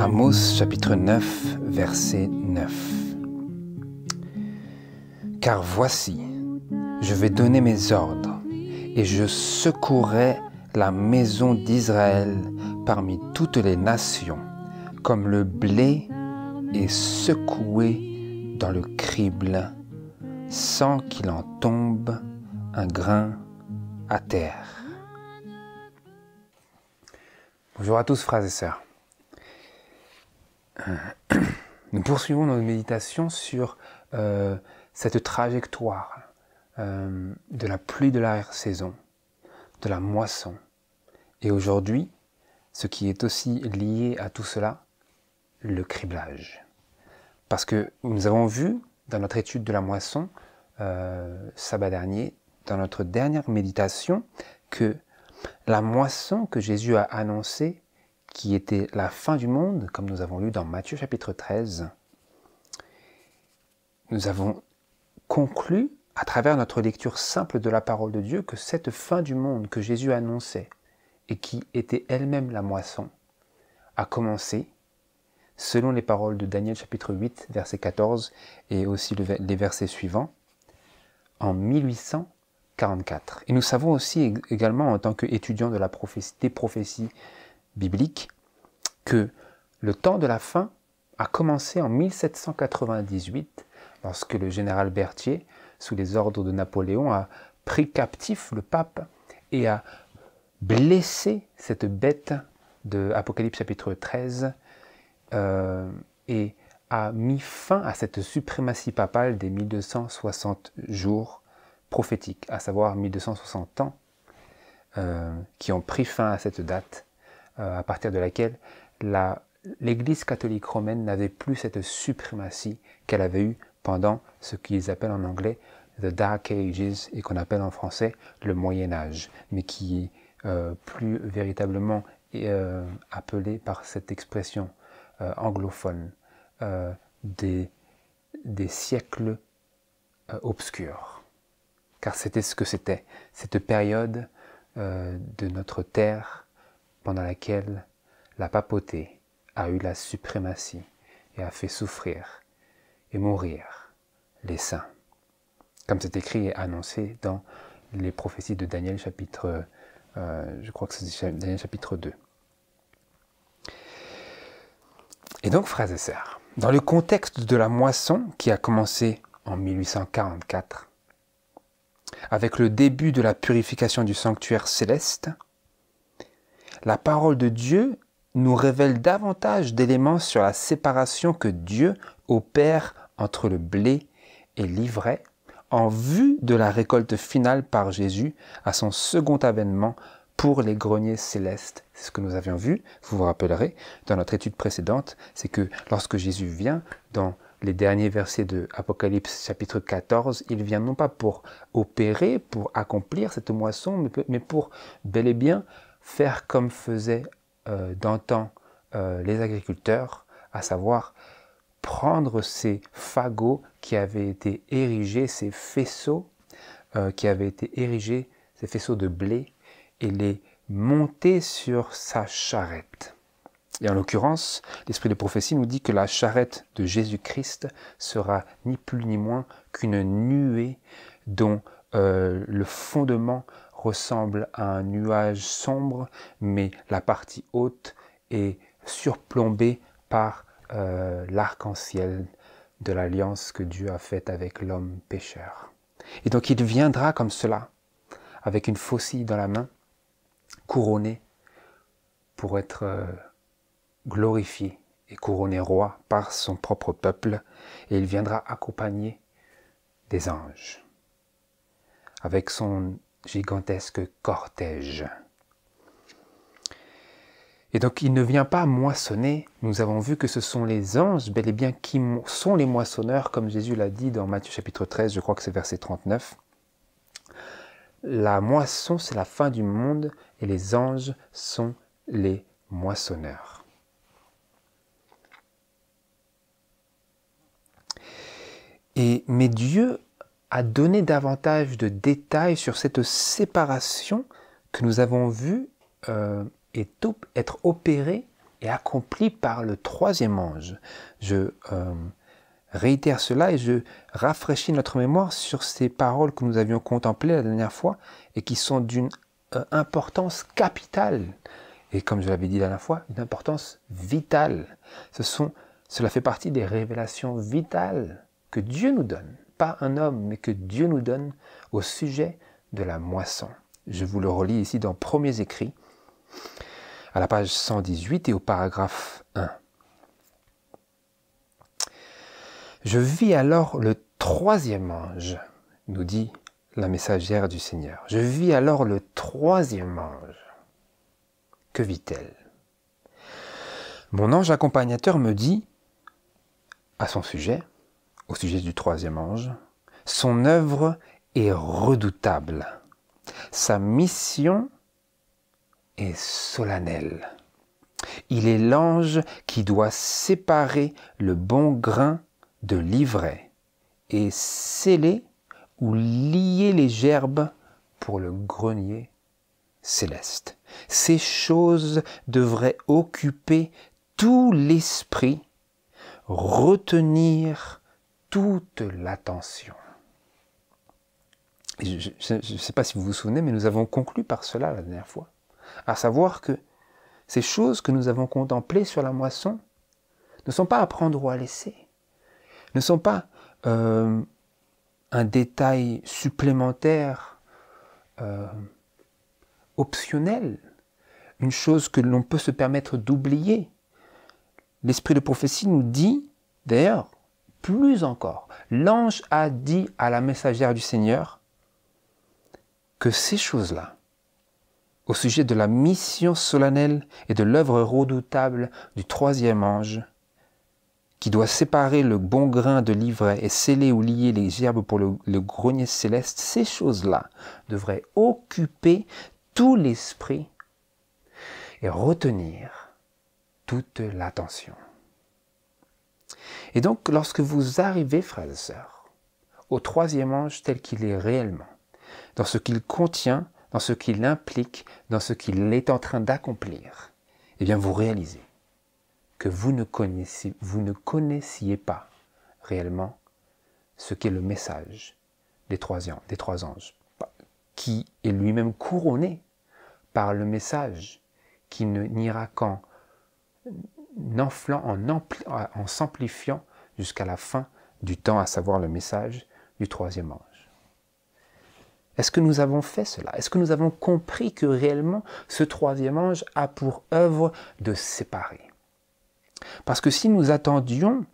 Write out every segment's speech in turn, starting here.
Amos chapitre 9, verset 9. Car voici, je vais donner mes ordres, et je secouerai la maison d'Israël parmi toutes les nations, comme le blé est secoué dans le crible, sans qu'il en tombe un grain à terre. Bonjour à tous frères et sœurs. Nous poursuivons nos méditations sur cette trajectoire de la pluie de la saison, de la moisson. Et aujourd'hui, ce qui est aussi lié à tout cela, le criblage. Parce que nous avons vu dans notre étude de la moisson, sabbat dernier, dans notre dernière méditation, que la moisson que Jésus a annoncée, qui était la fin du monde, comme nous avons lu dans Matthieu chapitre 13, nous avons conclu, à travers notre lecture simple de la parole de Dieu, que cette fin du monde que Jésus annonçait, et qui était elle-même la moisson, a commencé, selon les paroles de Daniel chapitre 8, verset 14, et aussi les versets suivants, en 1844. Et nous savons aussi également, en tant qu'étudiants de des prophéties bibliques, que le temps de la fin a commencé en 1798, lorsque le général Berthier, sous les ordres de Napoléon, a pris captif le pape et a blessé cette bête de Apocalypse chapitre 13 et a mis fin à cette suprématie papale des 1260 jours prophétiques, à savoir 1260 ans, qui ont pris fin à cette date, à partir de laquelle l'Église catholique romaine n'avait plus cette suprématie qu'elle avait eue pendant ce qu'ils appellent en anglais The Dark Ages et qu'on appelle en français le Moyen Âge, mais qui est plus véritablement appelé par cette expression anglophone des siècles obscurs. Car c'était ce que c'était, cette période de notre terre pendant laquelle la papauté a eu la suprématie et a fait souffrir et mourir les saints. Comme c'est écrit et annoncé dans les prophéties de Daniel chapitre, je crois que c'est Daniel chapitre 2. Et donc, frères et sœurs, dans le contexte de la moisson qui a commencé en 1844, avec le début de la purification du sanctuaire céleste, la parole de Dieu nous révèle davantage d'éléments sur la séparation que Dieu opère entre le blé et l'ivraie en vue de la récolte finale par Jésus à son second avènement pour les greniers célestes. C'est ce que nous avions vu, vous vous rappellerez, dans notre étude précédente, c'est que lorsque Jésus vient dans les derniers versets de Apocalypse chapitre 14, il vient non pas pour opérer, pour accomplir cette moisson, mais pour bel et bien faire comme faisaient d'antan les agriculteurs, à savoir prendre ces fagots qui avaient été érigés, ces faisceaux qui avaient été érigés, ces faisceaux de blé, et les monter sur sa charrette. Et en l'occurrence, l'esprit de prophétie nous dit que la charrette de Jésus-Christ sera ni plus ni moins qu'une nuée dont le fondement ressemble à un nuage sombre, mais la partie haute est surplombée par l'arc-en-ciel de l'alliance que Dieu a faite avec l'homme pécheur. Et donc il viendra comme cela, avec une faucille dans la main, couronné pour être glorifié et couronné roi par son propre peuple, et il viendra accompagné des anges, avec son gigantesque cortège. Et donc il ne vient pas moissonner, nous avons vu que ce sont les anges, bel et bien, qui sont les moissonneurs, comme Jésus l'a dit dans Matthieu chapitre 13, je crois que c'est verset 39. La moisson, c'est la fin du monde, et les anges sont les moissonneurs. Mais Dieu a donné davantage de détails sur cette séparation que nous avons vue être opérée et accompli par le troisième ange. Je réitère cela et je rafraîchis notre mémoire sur ces paroles que nous avions contemplées la dernière fois et qui sont d'une importance capitale. Et comme je l'avais dit la dernière fois, une importance vitale. Cela fait partie des révélations vitales que Dieu nous donne. Pas un homme, mais que Dieu nous donne au sujet de la moisson. Je vous le relis ici dans Premiers Écrits, à la page 118 et au paragraphe 1. Je vis alors le troisième ange, nous dit la messagère du Seigneur. Je vis alors le troisième ange. Que vit-elle? Mon ange accompagnateur me dit, à son sujet, au sujet du troisième ange, son œuvre est redoutable. Sa mission est solennelle. Il est l'ange qui doit séparer le bon grain de l'ivraie et sceller ou lier les gerbes pour le grenier céleste. Ces choses devraient occuper tout l'esprit, retenir toute l'attention. Je ne sais pas si vous vous souvenez, mais nous avons conclu par cela la dernière fois, à savoir que ces choses que nous avons contemplées sur la moisson ne sont pas à prendre ou à laisser, ne sont pas un détail supplémentaire, optionnel, une chose que l'on peut se permettre d'oublier. L'esprit de prophétie nous dit, d'ailleurs, plus encore, l'ange a dit à la messagère du Seigneur que ces choses-là, au sujet de la mission solennelle et de l'œuvre redoutable du troisième ange, qui doit séparer le bon grain de l'ivraie et sceller ou lier les gerbes pour le grenier céleste, ces choses-là devraient occuper tout l'esprit et retenir toute l'attention. Et donc, lorsque vous arrivez, frères et sœurs, au troisième ange tel qu'il est réellement, dans ce qu'il contient, dans ce qu'il implique, dans ce qu'il est en train d'accomplir, eh bien vous réalisez que vous ne connaissiez pas réellement ce qu'est le message des trois anges, qui est lui-même couronné par le message qui n'ira qu'en en s'amplifiant jusqu'à la fin du temps, à savoir le message du troisième ange. Est-ce que nous avons fait cela? Est-ce que nous avons compris que réellement ce troisième ange a pour œuvre de séparer? Parce que si nous attendions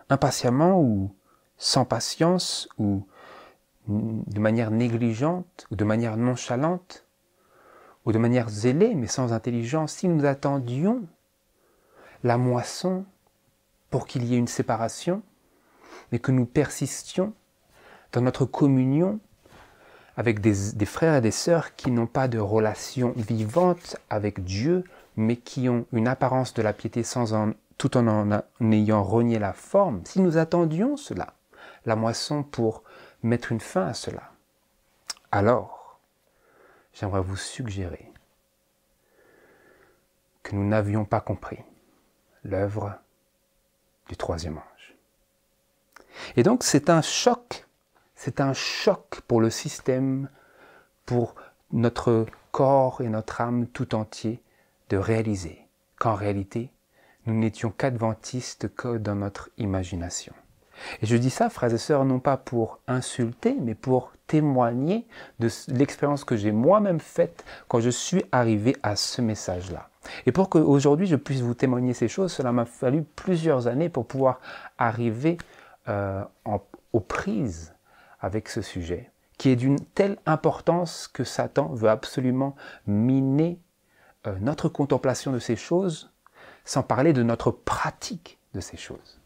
impatiemment ou sans patience ou de manière négligente ou de manière nonchalante ou de manière zélée mais sans intelligence, si nous attendions la moisson pour qu'il y ait une séparation, mais que nous persistions dans notre communion avec des frères et des sœurs qui n'ont pas de relation vivante avec Dieu, mais qui ont une apparence de la piété tout en ayant renié la forme, si nous attendions cela, la moisson pour mettre une fin à cela, alors j'aimerais vous suggérer que nous n'avions pas compris l'œuvre du troisième ange. Et donc c'est un choc pour le système, pour notre corps et notre âme tout entier, de réaliser qu'en réalité, nous n'étions qu'adventistes que dans notre imagination. Et je dis ça, frères et sœurs, non pas pour insulter, mais pour témoigner de l'expérience que j'ai moi-même faite quand je suis arrivé à ce message-là. Et pour qu'aujourd'hui je puisse vous témoigner ces choses, cela m'a fallu plusieurs années pour pouvoir arriver aux prises avec ce sujet, qui est d'une telle importance que Satan veut absolument miner notre contemplation de ces choses, sans parler de notre pratique de ces choses.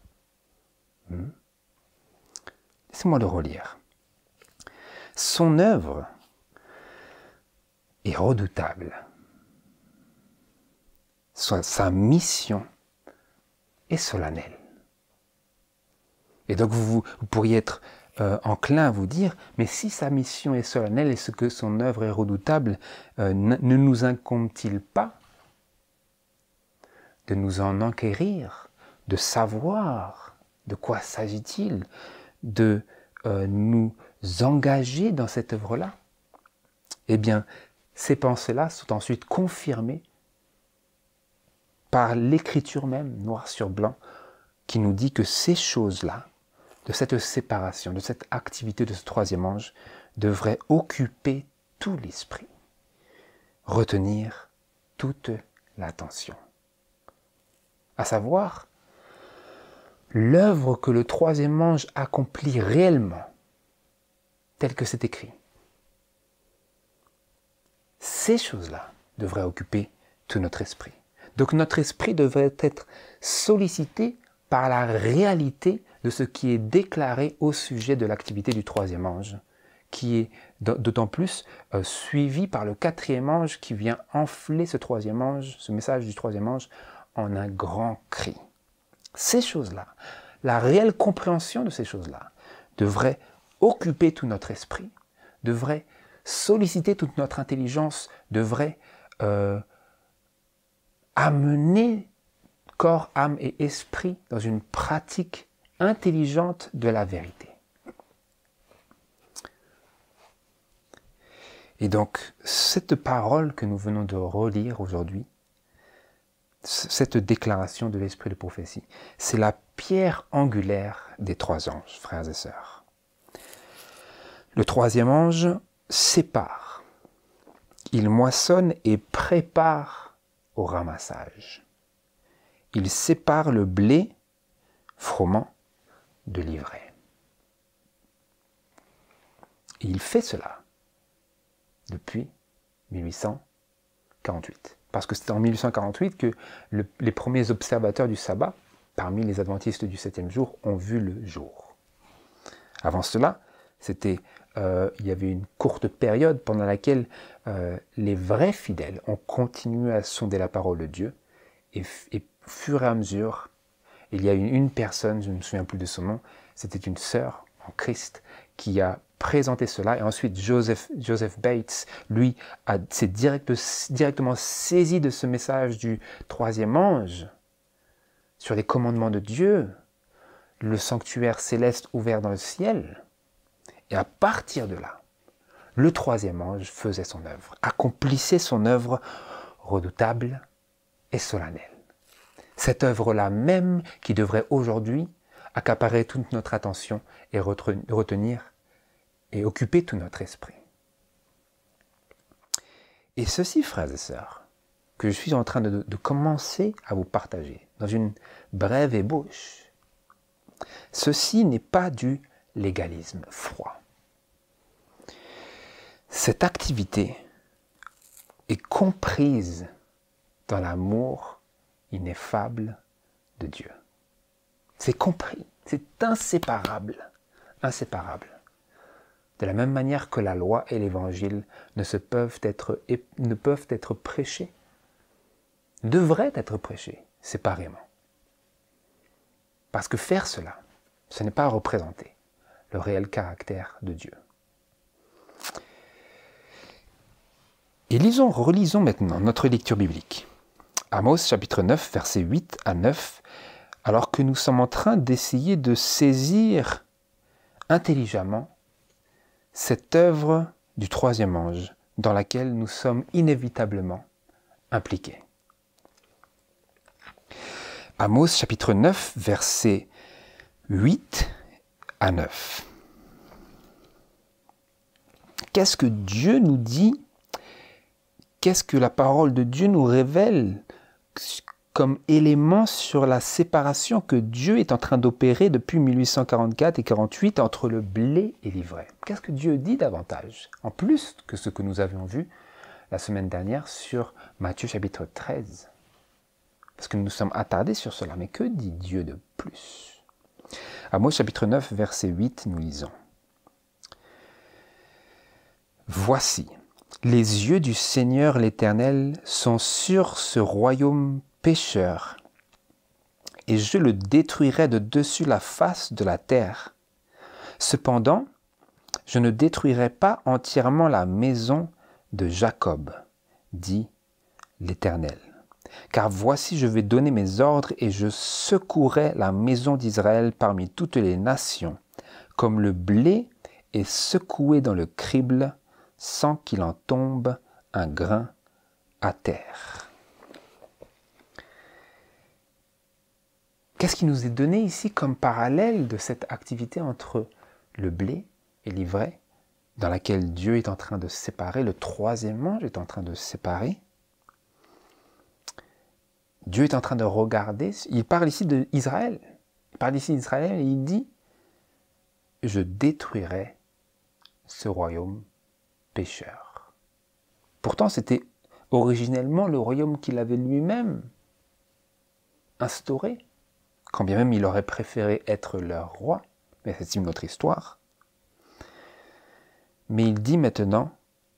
Laissez-moi le relire. Son œuvre est redoutable. Sa mission est solennelle. Et donc vous pourriez être enclin à vous dire, mais si sa mission est solennelle et ce que son œuvre est redoutable, ne nous incombe-t-il pas de nous en enquérir, de savoir de quoi s'agit-il, de nous engager dans cette œuvre-là, eh bien, ces pensées-là sont ensuite confirmées par l'écriture même, noir sur blanc, qui nous dit que ces choses-là, de cette séparation, de cette activité de ce troisième ange, devraient occuper tout l'esprit, retenir toute l'attention. À savoir, l'œuvre que le troisième ange accomplit réellement, telle que c'est écrit. Ces choses-là devraient occuper tout notre esprit. Donc notre esprit devrait être sollicité par la réalité de ce qui est déclaré au sujet de l'activité du troisième ange, qui est d'autant plus suivi par le quatrième ange qui vient enfler ce troisième ange, ce message du troisième ange, en un grand cri. Ces choses-là, la réelle compréhension de ces choses-là, devrait occuper tout notre esprit, devrait solliciter toute notre intelligence, devrait amener corps, âme et esprit dans une pratique intelligente de la vérité. Et donc, cette parole que nous venons de relire aujourd'hui, cette déclaration de l'esprit de prophétie, c'est la pierre angulaire des trois anges, frères et sœurs. Le troisième ange sépare, il moissonne et prépare au ramassage. Il sépare le blé froment de l'ivraie. Et il fait cela depuis 1848. Parce que c'est en 1848 que les premiers observateurs du sabbat, parmi les adventistes du 7e jour, ont vu le jour. Avant cela, il y avait une courte période pendant laquelle les vrais fidèles ont continué à sonder la parole de Dieu et au fur et à mesure, il y a une personne, je ne me souviens plus de son nom, c'était une sœur en Christ qui a présenté cela, et ensuite Joseph Bates, lui, s'est directement saisi de ce message du troisième ange sur les commandements de Dieu, le sanctuaire céleste ouvert dans le ciel, et à partir de là, le troisième ange faisait son œuvre, accomplissait son œuvre redoutable et solennelle. Cette œuvre-là même qui devrait aujourd'hui accaparer toute notre attention et retenir et occuper tout notre esprit. Et ceci, frères et sœurs, que je suis en train de commencer à vous partager dans une brève ébauche, ceci n'est pas du légalisme froid. Cette activité est comprise dans l'amour ineffable de Dieu. C'est compris, c'est inséparable, inséparable. De la même manière que la loi et l'évangile ne peuvent être prêchés, devraient être prêchés séparément. Parce que faire cela, ce n'est pas représenter le réel caractère de Dieu. Et relisons maintenant notre lecture biblique. Amos chapitre 9, versets 8 à 9, alors que nous sommes en train d'essayer de saisir intelligemment cette œuvre du troisième ange dans laquelle nous sommes inévitablement impliqués. Amos chapitre 9, versets 8 à 9. Qu'est-ce que Dieu nous dit? Qu'est-ce que la parole de Dieu nous révèle comme élément sur la séparation que Dieu est en train d'opérer depuis 1844 et 48 entre le blé et l'ivraie? Qu'est-ce que Dieu dit davantage, en plus que ce que nous avions vu la semaine dernière sur Matthieu chapitre 13? Parce que nous nous sommes attardés sur cela, mais que dit Dieu de plus? Amos chapitre 9, verset 8, nous lisons. Voici, les yeux du Seigneur l'Éternel sont sur ce royaume pécheur, et je le détruirai de dessus la face de la terre. Cependant, je ne détruirai pas entièrement la maison de Jacob, dit l'Éternel. Car voici, je vais donner mes ordres et je secouerai la maison d'Israël parmi toutes les nations, comme le blé est secoué dans le crible sans qu'il en tombe un grain à terre. Qu'est-ce qui nous est donné ici comme parallèle de cette activité entre le blé et l'ivraie, dans laquelle Dieu est en train de séparer, le troisième ange est en train de séparer? Dieu est en train de regarder, il parle ici d'Israël. Il parle ici d'Israël et il dit « Je détruirai ce royaume pécheur ». Pourtant, c'était originellement le royaume qu'il avait lui-même instauré, quand bien même il aurait préféré être leur roi, mais c'est une autre histoire. Mais il dit maintenant,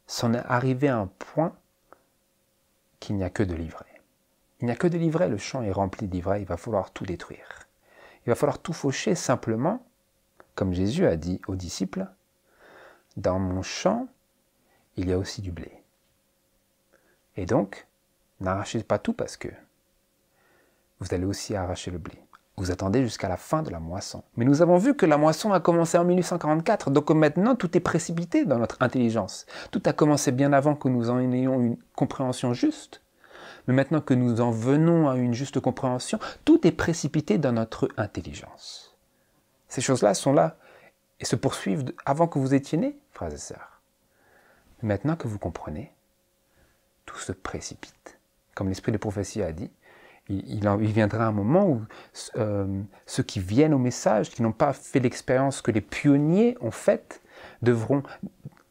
c'en est arrivé à un point qu'il n'y a que de l'ivraie. Il n'y a que de l'ivraie, le champ est rempli d'ivraie, il va falloir tout détruire. Il va falloir tout faucher simplement, comme Jésus a dit aux disciples, « Dans mon champ, il y a aussi du blé. » Et donc, n'arrachez pas tout parce que vous allez aussi arracher le blé. Vous attendez jusqu'à la fin de la moisson. Mais nous avons vu que la moisson a commencé en 1844, donc maintenant tout est précipité dans notre intelligence. Tout a commencé bien avant que nous en ayons une compréhension juste. Mais maintenant que nous en venons à une juste compréhension, tout est précipité dans notre intelligence. Ces choses-là sont là et se poursuivent avant que vous étiez nés, frères et sœurs. Mais maintenant que vous comprenez, tout se précipite. Comme l'esprit de prophétie a dit, il viendra un moment où ceux qui viennent au message, qui n'ont pas fait l'expérience que les pionniers ont faite, devront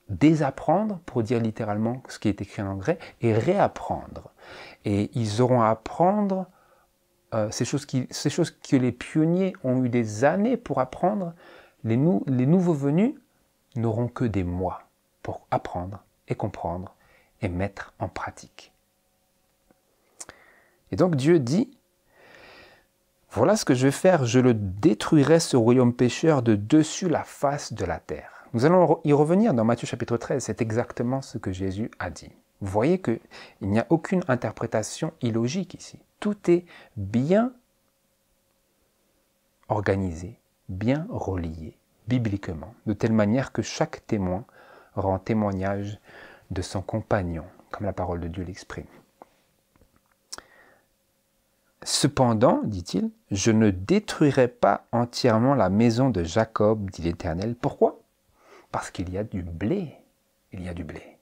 désapprendre, pour dire littéralement ce qui est écrit en grec, et réapprendre. Et ils auront à apprendre ces choses que les pionniers ont eu des années pour apprendre. Les nouveaux venus n'auront que des mois pour apprendre et comprendre et mettre en pratique. Et donc Dieu dit, voilà ce que je vais faire, je le détruirai ce royaume pécheur de dessus la face de la terre. Nous allons y revenir dans Matthieu chapitre 13, c'est exactement ce que Jésus a dit. Vous voyez qu'il n'y a aucune interprétation illogique ici. Tout est bien organisé, bien relié, bibliquement, de telle manière que chaque témoin rend témoignage de son compagnon, comme la parole de Dieu l'exprime. Cependant, dit-il, je ne détruirai pas entièrement la maison de Jacob, dit l'Éternel. Pourquoi? Parce qu'il y a du blé. Il y a du blé.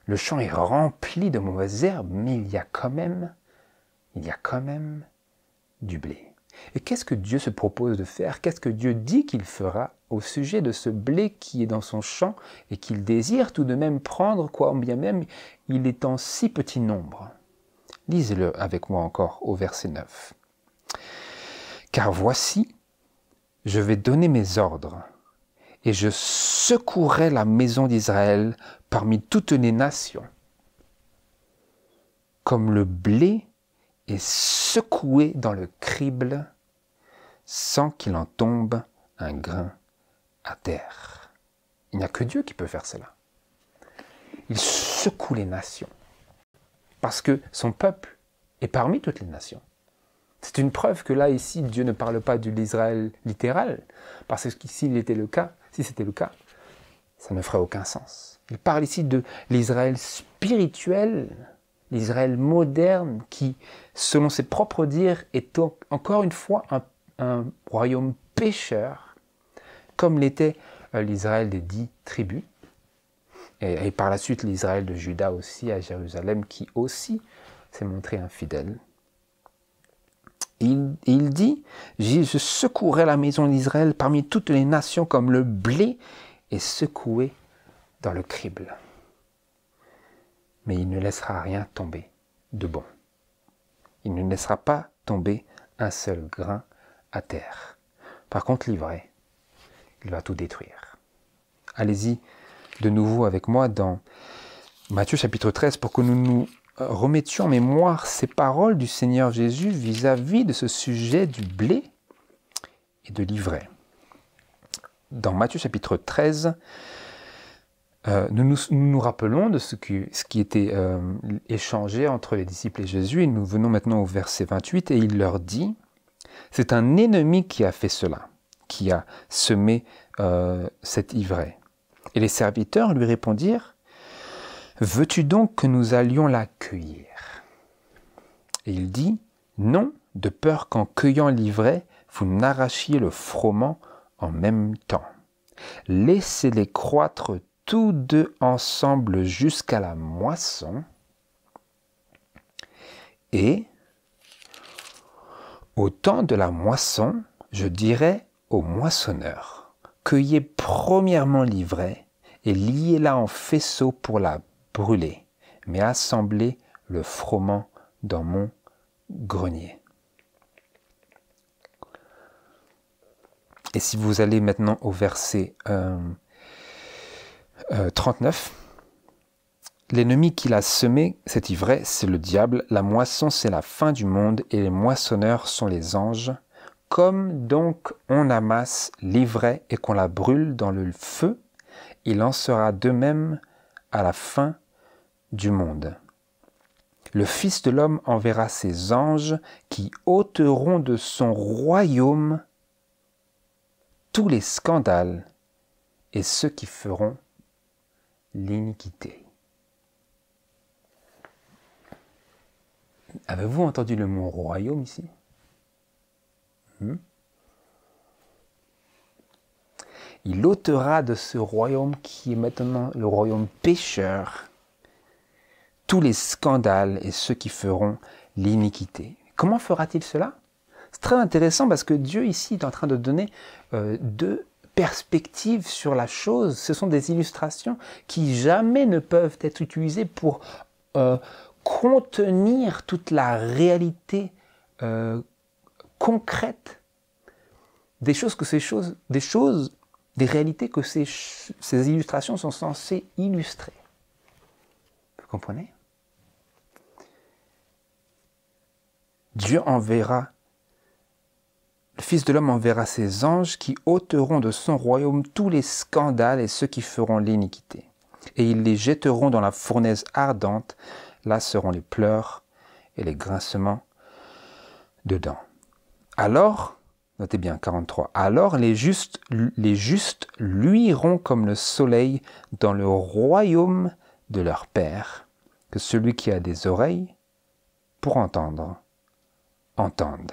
Le champ est rempli de mauvaises herbes, mais il y a quand même du blé. Et qu'est-ce que Dieu se propose de faire? Qu'est-ce que Dieu dit qu'il fera au sujet de ce blé qui est dans son champ et qu'il désire tout de même prendre, quoi bien même il est en si petit nombre? Lisez-le avec moi encore au verset 9. « Car voici, je vais donner mes ordres, et je secouerai la maison d'Israël parmi toutes les nations, comme le blé est secoué dans le crible, sans qu'il en tombe un grain à terre. » Il n'y a que Dieu qui peut faire cela. Il secoue les nations. Parce que son peuple est parmi toutes les nations. C'est une preuve que là, ici, Dieu ne parle pas de l'Israël littéral, parce que si c'était le cas, ça ne ferait aucun sens. Il parle ici de l'Israël spirituel, l'Israël moderne, qui, selon ses propres dires, est encore une fois un royaume pécheur, comme l'était l'Israël des 10 tribus, et par la suite l'Israël de Juda aussi à Jérusalem, qui aussi s'est montré infidèle. Il dit, je secouerai la maison d'Israël parmi toutes les nations comme le blé est secoué dans le crible. Mais il ne laissera rien tomber de bon. Il ne laissera pas tomber un seul grain à terre. Par contre, l'ivraie, il va tout détruire. Allez-y de nouveau avec moi dans Matthieu chapitre 13 pour que nous nous remettions en mémoire ces paroles du Seigneur Jésus vis-à-vis de ce sujet du blé et de l'ivraie. Dans Matthieu chapitre 13, nous rappelons de ce qui était échangé entre les disciples et Jésus, et nous venons maintenant au verset 28, et il leur dit, c'est un ennemi qui a fait cela, qui a semé cette ivraie. Et les serviteurs lui répondirent, veux-tu donc que nous allions la cueillir? Et il dit, non, de peur qu'en cueillant l'ivraie, vous n'arrachiez le froment en même temps. Laissez-les croître tous deux ensemble jusqu'à la moisson, et au temps de la moisson, je dirai aux moissonneurs, cueillez premièrement l'ivraie et liez-la en faisceaux pour la brûler, mais assemblez le froment dans mon grenier. Et si vous allez maintenant au verset 39, l'ennemi qui l'a semé, cette ivraie, c'est le diable, la moisson, c'est la fin du monde, et les moissonneurs sont les anges. Comme donc on amasse l'ivraie et qu'on la brûle dans le feu, il en sera de même à la fin du monde. Le Fils de l'homme enverra ses anges qui ôteront de son royaume tous les scandales et ceux qui feront l'iniquité. Avez-vous entendu le mot royaume ici? Il ôtera de ce royaume qui est maintenant le royaume pécheur tous les scandales et ceux qui feront l'iniquité. Comment fera-t-il cela? C'est très intéressant parce que Dieu ici est en train de donner deux perspectives sur la chose. Ce sont des illustrations qui jamais ne peuvent être utilisées pour contenir toute la réalité concrète des réalités que ces illustrations sont censées illustrer. Vous comprenez? Dieu enverra, le Fils de l'homme enverra ses anges qui ôteront de son royaume tous les scandales et ceux qui feront l'iniquité. Et ils les jetteront dans la fournaise ardente. Là seront les pleurs et les grincements de dents. Alors, notez bien 43, alors les justes luiront comme le soleil dans le royaume de leur Père. Que celui qui a des oreilles pour entendre, entende.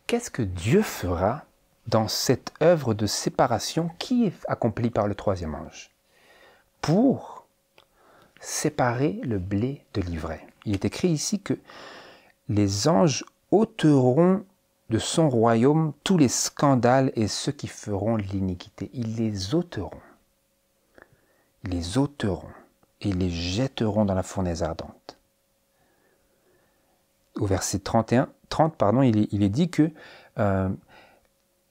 Qu'est-ce que Dieu fera dans cette œuvre de séparation qui est accomplie par le troisième ange pour séparer le blé de l'ivraie? Il est écrit ici que les anges ôteront de son royaume tous les scandales et ceux qui feront l'iniquité. Ils les ôteront. Ils les ôteront et les jetteront dans la fournaise ardente. Au verset 30, il est dit que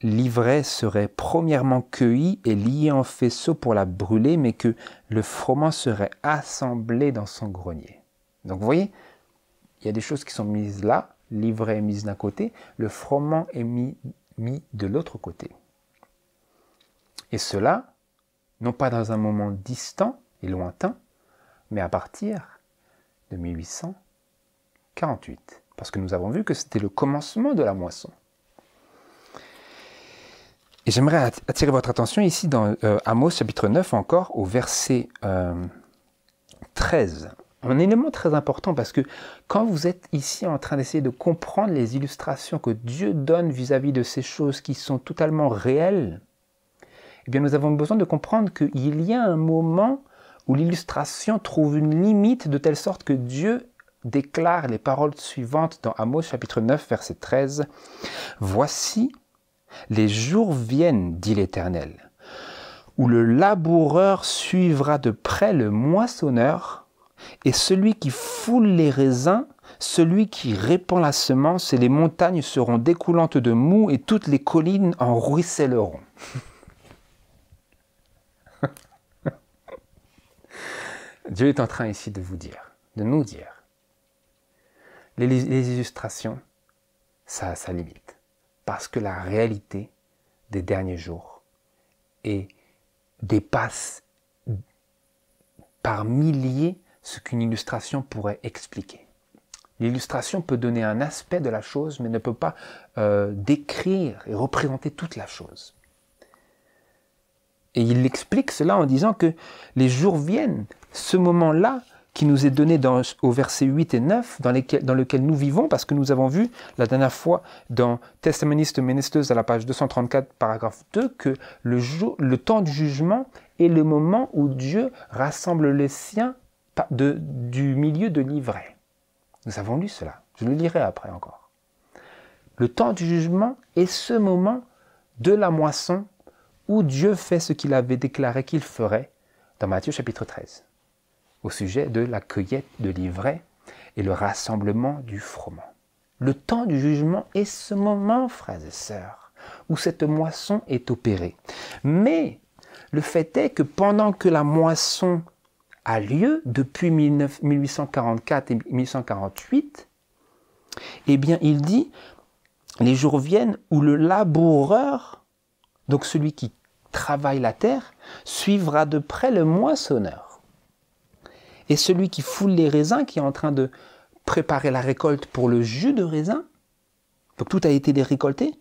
l'ivraie serait premièrement cueillie et liée en faisceaux pour la brûler, mais que le froment serait assemblé dans son grenier. Donc vous voyez, il y a des choses qui sont mises là, l'ivraie est mise d'un côté, le froment est mis de l'autre côté. Et cela, non pas dans un moment distant et lointain, mais à partir de 1848. Parce que nous avons vu que c'était le commencement de la moisson. Et j'aimerais attirer votre attention ici dans Amos chapitre 9 encore, au verset 13. Un élément très important parce que quand vous êtes ici en train d'essayer de comprendre les illustrations que Dieu donne vis-à-vis de ces choses qui sont totalement réelles, eh bien nous avons besoin de comprendre qu'il y a un moment où l'illustration trouve une limite de telle sorte que Dieu déclare les paroles suivantes dans Amos chapitre 9 verset 13. « Voici, les jours viennent, dit l'Éternel, où le laboureur suivra de près le moissonneur, et celui qui foule les raisins, celui qui répand la semence, et les montagnes seront découlantes de moût, et toutes les collines en ruisselleront. » Dieu est en train ici de vous dire, de nous dire, les illustrations, ça a sa limite. Parce que la réalité des derniers jours et dépasse par milliers ce qu'une illustration pourrait expliquer. L'illustration peut donner un aspect de la chose, mais ne peut pas décrire et représenter toute la chose. Et il explique cela en disant que les jours viennent, ce moment-là qui nous est donné au verset 8 et 9, dans lequel nous vivons, parce que nous avons vu la dernière fois dans Testamenis Ministers à la page 234, paragraphe 2, que le temps du jugement est le moment où Dieu rassemble les siens du milieu de l'ivraie. Nous avons lu cela, je le lirai après encore. Le temps du jugement est ce moment de la moisson où Dieu fait ce qu'il avait déclaré qu'il ferait dans Matthieu chapitre 13, au sujet de la cueillette de l'ivraie et le rassemblement du froment. Le temps du jugement est ce moment, frères et sœurs, où cette moisson est opérée. Mais le fait est que pendant que la moisson a lieu, depuis 1844 et 1848, eh bien il dit, les jours viennent où le laboureur, donc celui qui travaille la terre, suivra de près le moissonneur. Et celui qui foule les raisins, qui est en train de préparer la récolte pour le jus de raisin, donc tout a été récolté,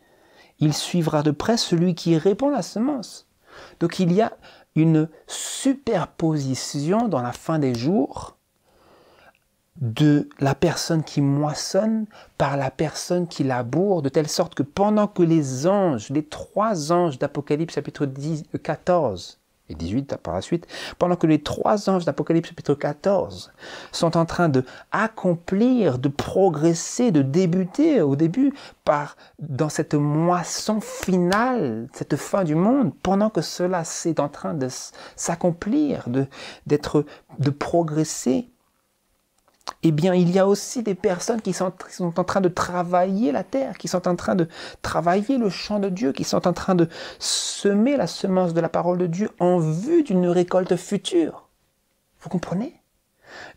il suivra de près celui qui répand la semence. Donc il y a une superposition dans la fin des jours de la personne qui moissonne par la personne qui laboure, de telle sorte que pendant que les anges, les 3 anges d'Apocalypse chapitre 14 et 18 par la suite, pendant que les 3 anges d'Apocalypse chapitre 14 sont en train de accomplir, de progresser, de débuter au début dans cette moisson finale, cette fin du monde, pendant que cela c'est en train de s'accomplir, de progresser, eh bien, il y a aussi des personnes qui sont en train de travailler la terre, qui sont en train de travailler le champ de Dieu, qui sont en train de semer la semence de la parole de Dieu en vue d'une récolte future. Vous comprenez?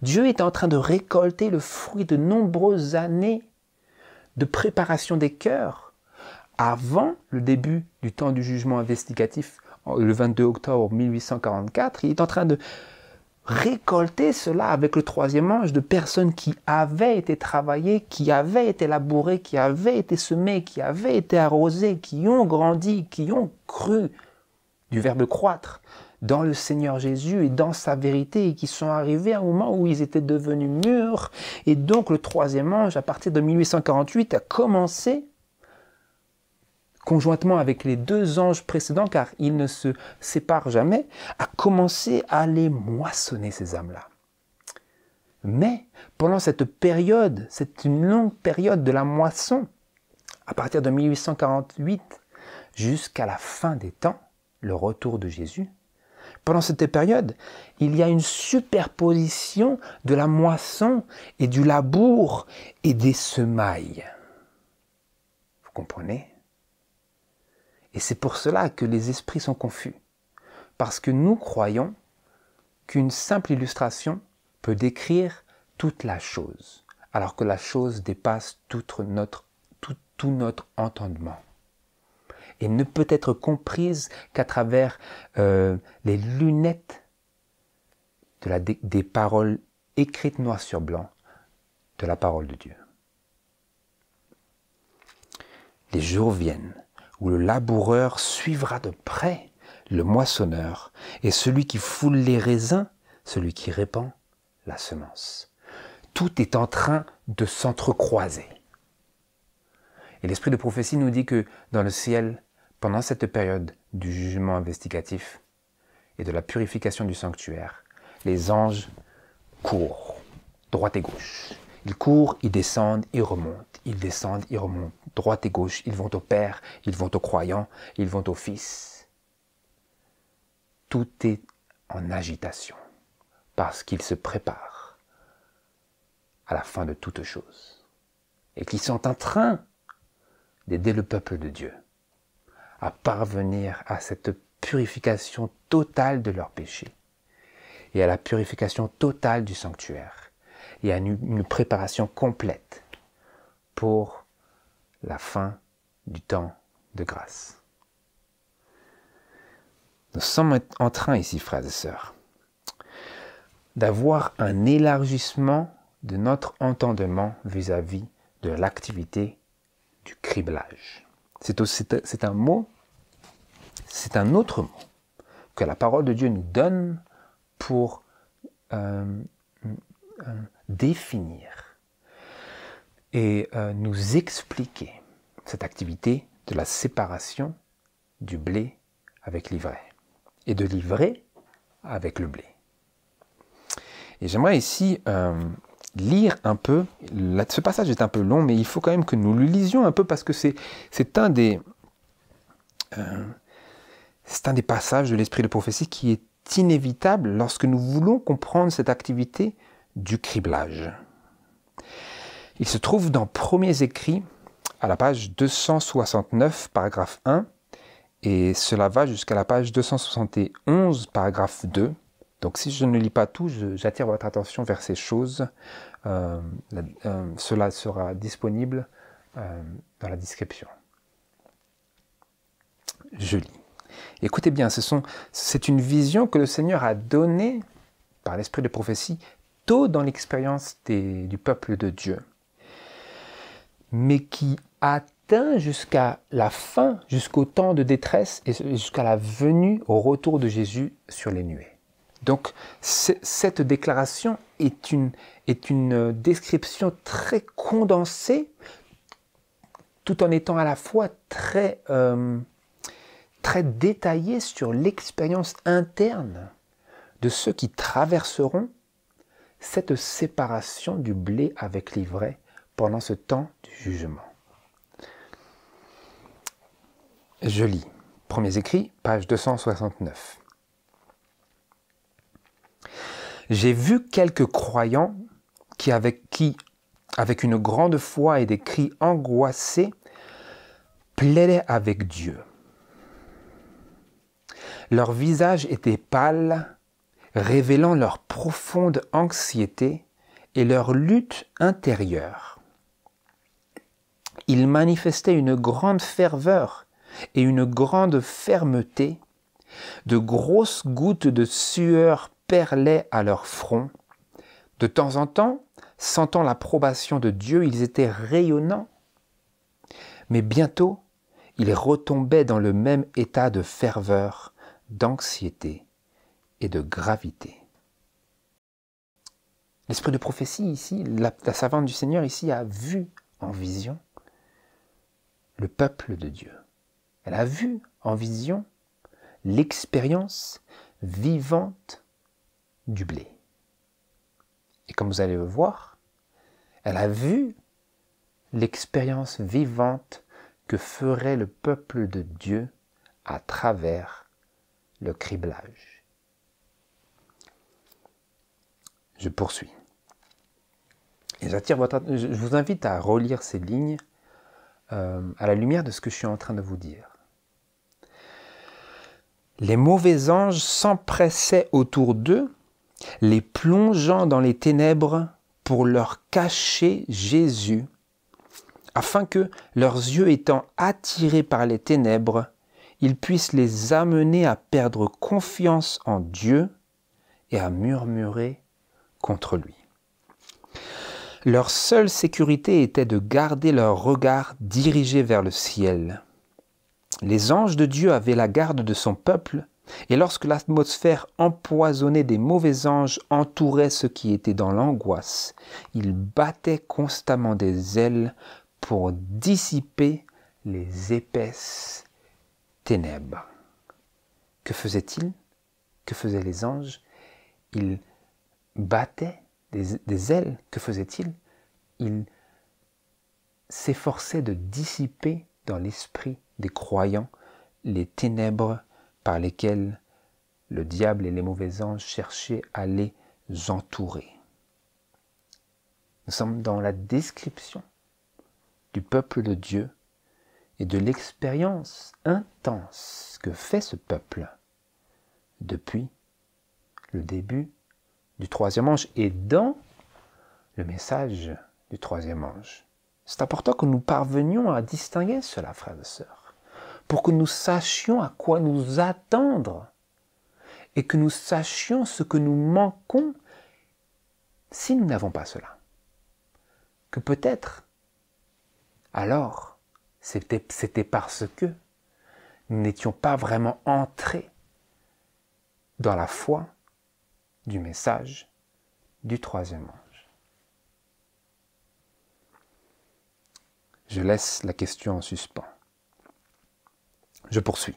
Dieu est en train de récolter le fruit de nombreuses années de préparation des cœurs avant le début du temps du jugement investigatif, le 22 octobre 1844. Il est en train de récolter cela avec le 3e ange de personnes qui avaient été travaillées, qui avaient été labourées, qui avaient été semées, qui avaient été arrosées, qui ont grandi, qui ont cru, du verbe croître, dans le Seigneur Jésus et dans sa vérité, et qui sont arrivés à un moment où ils étaient devenus mûrs. Et donc le 3e ange, à partir de 1848, a commencé, conjointement avec les 2 anges précédents, car ils ne se séparent jamais, a commencé à les moissonner, ces âmes-là. Mais pendant cette période, c'est une longue période de la moisson, à partir de 1848 jusqu'à la fin des temps, le retour de Jésus, pendant cette période, il y a une superposition de la moisson et du labour et des semailles. Vous comprenez ? Et c'est pour cela que les esprits sont confus. Parce que nous croyons qu'une simple illustration peut décrire toute la chose, alors que la chose dépasse tout notre entendement. Et ne peut être comprise qu'à travers les lunettes des paroles écrites noir sur blanc de la parole de Dieu. Les jours viennent où le laboureur suivra de près le moissonneur, et celui qui foule les raisins, celui qui répand la semence. Tout est en train de s'entrecroiser. Et l'esprit de prophétie nous dit que dans le ciel, pendant cette période du jugement investigatif et de la purification du sanctuaire, les anges courent, droite et gauche. Ils courent, ils descendent, ils remontent. Ils descendent, ils remontent, droite et gauche. Ils vont au Père, ils vont aux croyants, ils vont au Fils. Tout est en agitation parce qu'ils se préparent à la fin de toutes choses et qu'ils sont en train d'aider le peuple de Dieu à parvenir à cette purification totale de leurs péchés et à la purification totale du sanctuaire et à une préparation complète pour la fin du temps de grâce. Nous sommes en train ici, frères et sœurs, d'avoir un élargissement de notre entendement vis-à-vis de l'activité du criblage. C'est un mot, c'est un autre mot que la parole de Dieu nous donne pour définir et nous expliquer cette activité de la séparation du blé avec l'ivraie et de l'ivraie avec le blé. Et j'aimerais ici lire un peu, ce passage est un peu long, mais il faut quand même que nous le lisions un peu parce que c'est un des passages de l'esprit de prophétie qui est inévitable lorsque nous voulons comprendre cette activité du criblage. Il se trouve dans Premiers Écrits, à la page 269, paragraphe 1, et cela va jusqu'à la page 271, paragraphe 2. Donc si je ne lis pas tout, j'attire votre attention vers ces choses. Cela sera disponible dans la description. Je lis. Écoutez bien, c'est une vision que le Seigneur a donnée par l'esprit de prophétie tôt dans l'expérience du peuple de Dieu, mais qui atteint jusqu'à la fin, jusqu'au temps de détresse et jusqu'à la venue, au retour de Jésus sur les nuées. Donc cette déclaration est une description très condensée, tout en étant à la fois très détaillée sur l'expérience interne de ceux qui traverseront cette séparation du blé avec l'ivraie pendant ce temps du jugement. Je lis. Premiers Écrits, page 269. J'ai vu quelques croyants qui, avec une grande foi et des cris angoissés, plaidaient avec Dieu. Leur visage était pâle, révélant leur profonde anxiété et leur lutte intérieure. Ils manifestaient une grande ferveur et une grande fermeté. De grosses gouttes de sueur perlaient à leur front. De temps en temps, sentant l'approbation de Dieu, ils étaient rayonnants. Mais bientôt, ils retombaient dans le même état de ferveur, d'anxiété et de gravité. L'esprit de prophétie ici, la servante du Seigneur ici a vu en vision le peuple de Dieu. Elle a vu en vision l'expérience vivante du blé. Et comme vous allez le voir, elle a vu l'expérience vivante que ferait le peuple de Dieu à travers le criblage. Je poursuis. Et je vous invite à relire ces lignes à la lumière de ce que je suis en train de vous dire. Les mauvais anges s'empressaient autour d'eux, les plongeant dans les ténèbres pour leur cacher Jésus, afin que, leurs yeux étant attirés par les ténèbres, ils puissent les amener à perdre confiance en Dieu et à murmurer contre lui. Leur seule sécurité était de garder leur regard dirigé vers le ciel. Les anges de Dieu avaient la garde de son peuple, et lorsque l'atmosphère empoisonnée des mauvais anges entourait ceux qui étaient dans l'angoisse, ils battaient constamment des ailes pour dissiper les épaisses ténèbres. Que faisaient-ils? Que faisaient les anges? Ils battaient des ailes. Que faisaient-ils? Ils s'efforçaient de dissiper dans l'esprit des croyants les ténèbres par lesquelles le diable et les mauvais anges cherchaient à les entourer. Nous sommes dans la description du peuple de Dieu et de l'expérience intense que fait ce peuple depuis le début du troisième ange et dans le message du troisième ange. C'est important que nous parvenions à distinguer cela, frères et sœurs, pour que nous sachions à quoi nous attendre et que nous sachions ce que nous manquons si nous n'avons pas cela. Que peut-être, alors, c'était parce que nous n'étions pas vraiment entrés dans la foi du message du troisième ange. Je laisse la question en suspens. Je poursuis.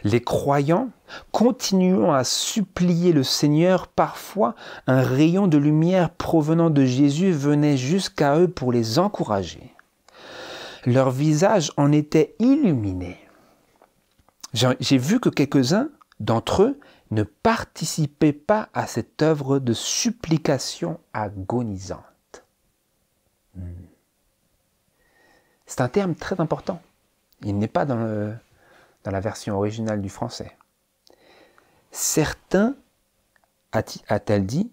Les croyants, continuant à supplier le Seigneur, parfois un rayon de lumière provenant de Jésus venait jusqu'à eux pour les encourager. Leurs visages en étaient illuminés. J'ai vu que quelques-uns d'entre eux ne participaient pas à cette œuvre de supplication agonisante. C'est un terme très important. Il n'est pas dans la version originale du français. Certains, a-t-elle dit,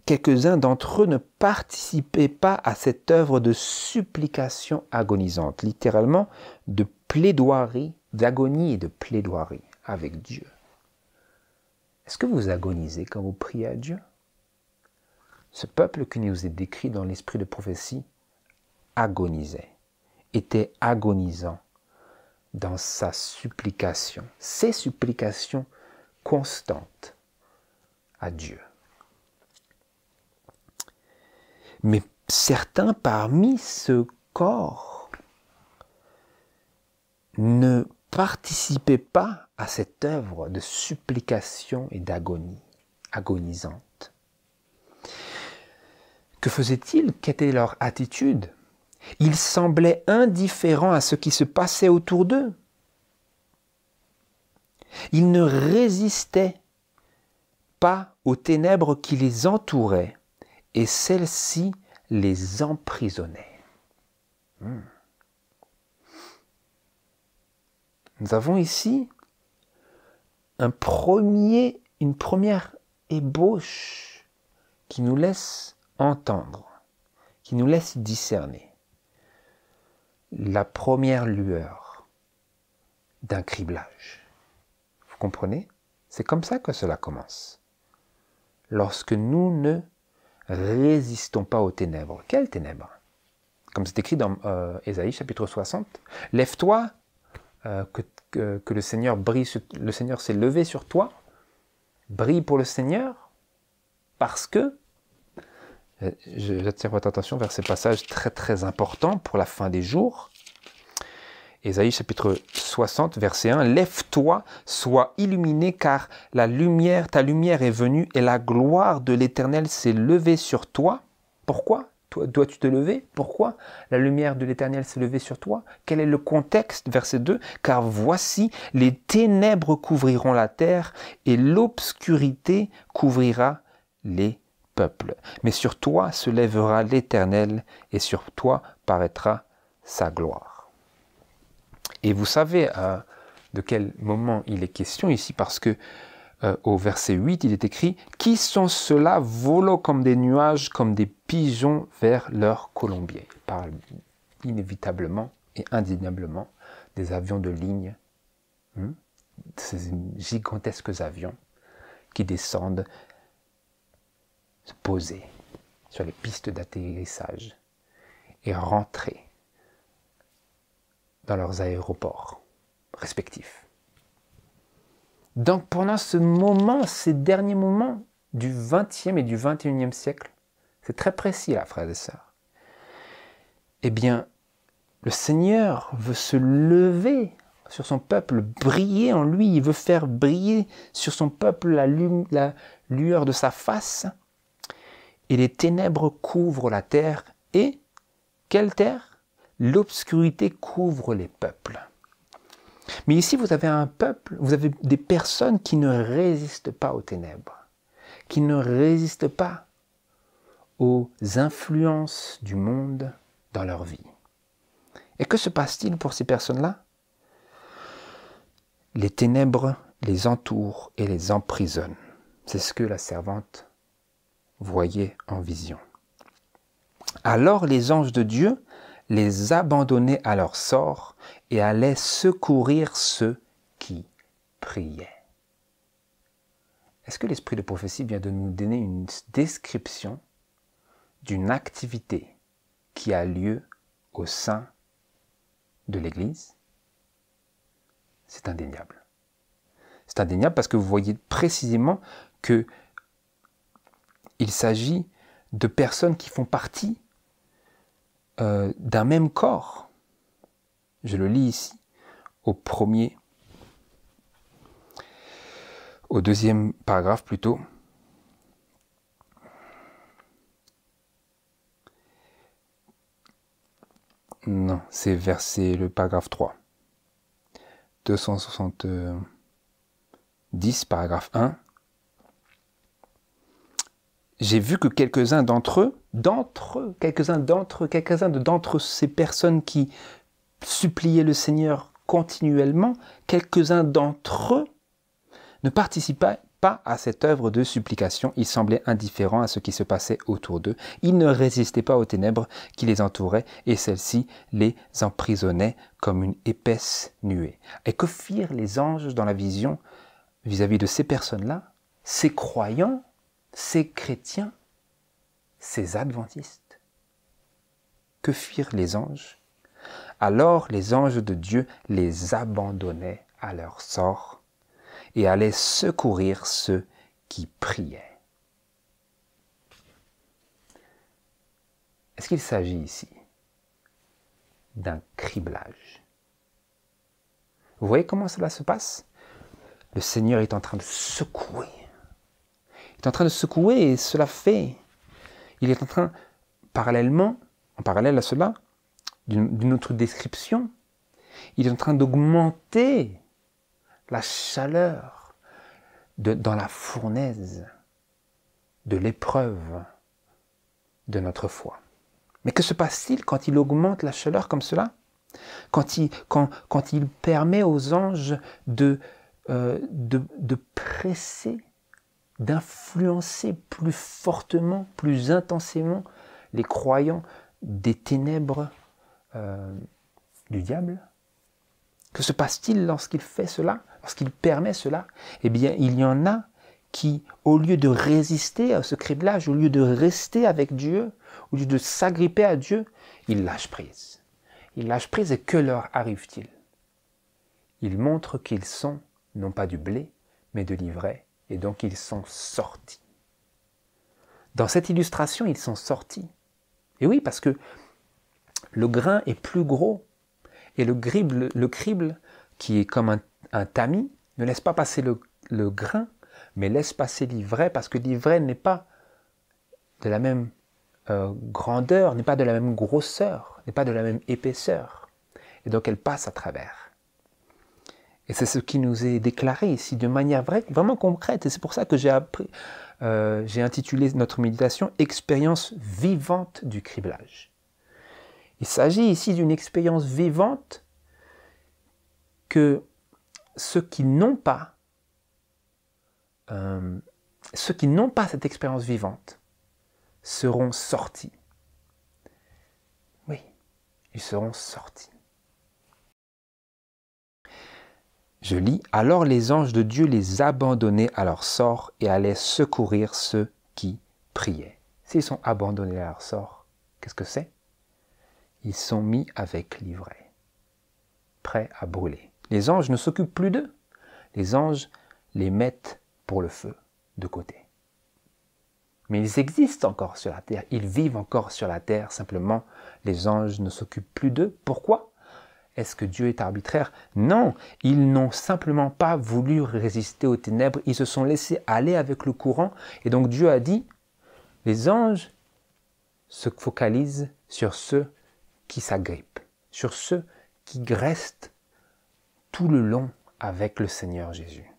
quelques-uns d'entre eux ne participaient pas à cette œuvre de supplication agonisante, littéralement de plaidoirie, d'agonie et de plaidoirie avec Dieu. Est-ce que vous agonisez quand vous priez à Dieu? Ce peuple qui nous est décrit dans l'esprit de prophétie agonisait, était agonisant dans sa supplication, ses supplications constantes à Dieu. Mais certains parmi ce corps ne participaient pas à cette œuvre de supplication et d'agonie, agonisante. Que faisaient-ils? Quelle était leur attitude? Ils semblaient indifférents à ce qui se passait autour d'eux. Ils ne résistaient pas aux ténèbres qui les entouraient et celles-ci les emprisonnaient. Nous avons ici une première ébauche qui nous laisse entendre, qui nous laisse discerner la première lueur d'un criblage. Vous comprenez? C'est comme ça que cela commence. Lorsque nous ne résistons pas aux ténèbres. Quelles ténèbres? Comme c'est écrit dans Ésaïe chapitre 60. Lève-toi, que le Seigneur brille, le Seigneur s'est levé sur toi. Brille pour le Seigneur, parce que, j'attire votre attention vers ces passages très très importants pour la fin des jours. Ésaïe chapitre 60, verset 1. Lève-toi, sois illuminé, car ta lumière est venue et la gloire de l'Éternel s'est levée sur toi. Pourquoi dois-tu te lever? Pourquoi la lumière de l'Éternel s'est levée sur toi? Quel est le contexte? Verset 2. Car voici, les ténèbres couvriront la terre et l'obscurité couvrira les peuples. Mais sur toi se lèvera l'Éternel et sur toi paraîtra sa gloire. Et vous savez de quel moment il est question ici, parce que au verset 8, il est écrit « Qui sont ceux-là volant comme des nuages, comme des pigeons vers leur colombier ?» Il parle inévitablement et indéniablement des avions de ligne, ces gigantesques avions qui descendent se poser sur les pistes d'atterrissage et rentrer dans leurs aéroports respectifs. Donc pendant ce moment, ces derniers moments du XXe et du XXIe siècle, c'est très précis là, frères et sœurs, eh bien, le Seigneur veut se lever sur son peuple, briller en lui, il veut faire briller sur son peuple la lueur de sa face, et les ténèbres couvrent la terre, et quelle terre? L'obscurité couvre les peuples. Mais ici, vous avez un peuple, vous avez des personnes qui ne résistent pas aux ténèbres, qui ne résistent pas aux influences du monde dans leur vie. Et que se passe-t-il pour ces personnes-là? Les ténèbres les entourent et les emprisonnent. C'est ce que la servante voyait en vision. Alors les anges de Dieu les abandonnaient à leur sort et allaient secourir ceux qui priaient. est-ce que l'esprit de prophétie vient de nous donner une description d'une activité qui a lieu au sein de l'Église? C'est indéniable. C'est indéniable parce que vous voyez précisément que il s'agit de personnes qui font partie d'un même corps. Je le lis ici, au deuxième paragraphe plutôt. Non, c'est le paragraphe 3. 270, paragraphe 1. J'ai vu que quelques-uns d'entre ces personnes qui suppliaient le Seigneur continuellement, quelques-uns d'entre eux ne participaient pas à cette œuvre de supplication. Ils semblaient indifférents à ce qui se passait autour d'eux. Ils ne résistaient pas aux ténèbres qui les entouraient et celles-ci les emprisonnaient comme une épaisse nuée. Et que firent les anges dans la vision vis-à-vis de ces personnes-là, ces croyants, ces chrétiens, ces adventistes? Que firent les anges? Alors les anges de Dieu les abandonnaient à leur sort et allaient secourir ceux qui priaient. Est-ce qu'il s'agit ici d'un criblage? Vous voyez comment cela se passe? Le Seigneur est en train de secouer. Il est en train de secouer et cela fait. Il est en train, en parallèle à cela, d'une autre description, il est en train d'augmenter la chaleur dans la fournaise de l'épreuve de notre foi. Mais que se passe-t-il quand il augmente la chaleur comme cela? Quand il permet aux anges de presser, d'influencer plus fortement, plus intensément les croyants des ténèbres du diable? Que se passe-t-il lorsqu'il fait cela, lorsqu'il permet cela? Eh bien, il y en a qui, au lieu de résister à ce criblage, au lieu de rester avec Dieu, au lieu de s'agripper à Dieu, ils lâchent prise. Ils lâchent prise et que leur arrive-t-il? Ils montrent qu'ils sont non pas du blé, mais de l'ivraie, et donc ils sont sortis. Dans cette illustration, ils sont sortis. Et oui, parce que le grain est plus gros, et le crible, qui est comme un tamis, ne laisse pas passer le grain, mais laisse passer l'ivraie, parce que l'ivraie n'est pas de la même grandeur, n'est pas de la même grosseur, n'est pas de la même épaisseur. Et donc elle passe à travers. Et c'est ce qui nous est déclaré ici de manière vraiment concrète. Et c'est pour ça que j'ai intitulé notre méditation « Expérience vivante du criblage ». Il s'agit ici d'une expérience vivante que ceux qui n'ont pas cette expérience vivante seront sortis. Oui, ils seront sortis. Je lis, « Alors les anges de Dieu les abandonnaient à leur sort et allaient secourir ceux qui priaient. » S'ils sont abandonnés à leur sort, qu'est-ce que c'est? Ils sont mis avec l'ivraie, prêts à brûler. Les anges ne s'occupent plus d'eux. Les anges les mettent pour le feu de côté. Mais ils existent encore sur la terre, ils vivent encore sur la terre, simplement les anges ne s'occupent plus d'eux. Pourquoi? Est-ce que Dieu est arbitraire? Non, ils n'ont simplement pas voulu résister aux ténèbres, ils se sont laissés aller avec le courant, et donc Dieu a dit, les anges se focalisent sur ceux qui s'agrippent, sur ceux qui restent tout le long avec le Seigneur Jésus,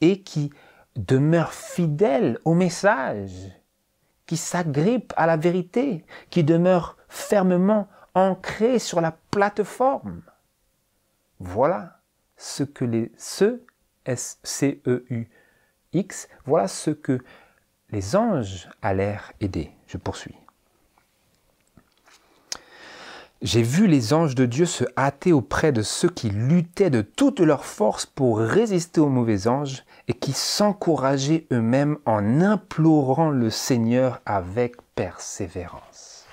et qui demeurent fidèles au message, qui s'agrippent à la vérité, qui demeurent fermement ancrés sur la plateforme. Voilà ce que S-C-E-U-X, voilà ce que les anges allèrent aider. Je poursuis. J'ai vu les anges de Dieu se hâter auprès de ceux qui luttaient de toute leur force pour résister aux mauvais anges et qui s'encourageaient eux-mêmes en implorant le Seigneur avec persévérance.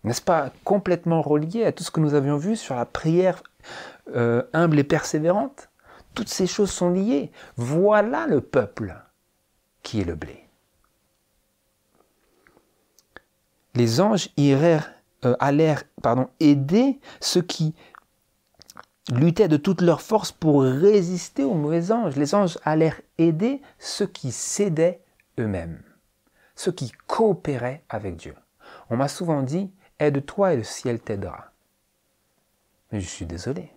N'est-ce pas complètement relié à tout ce que nous avions vu sur la prière humble et persévérante? Toutes ces choses sont liées. Voilà le peuple qui est le blé. Les anges allèrent aider ceux qui luttaient de toute leur force pour résister aux mauvais anges. Les anges allèrent aider ceux qui cédaient eux-mêmes, ceux qui coopéraient avec Dieu. On m'a souvent dit, aide-toi et le ciel t'aidera. Mais je suis désolé.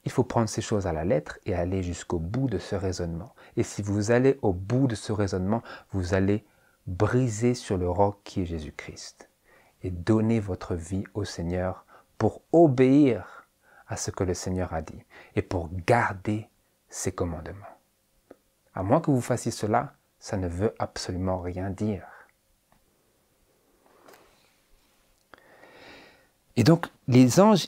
Il faut prendre ces choses à la lettre et aller jusqu'au bout de ce raisonnement. Et si vous allez au bout de ce raisonnement, vous allez briser sur le roc qui est Jésus-Christ et donner votre vie au Seigneur pour obéir à ce que le Seigneur a dit et pour garder ses commandements. À moins que vous fassiez cela, ça ne veut absolument rien dire. Et donc, les anges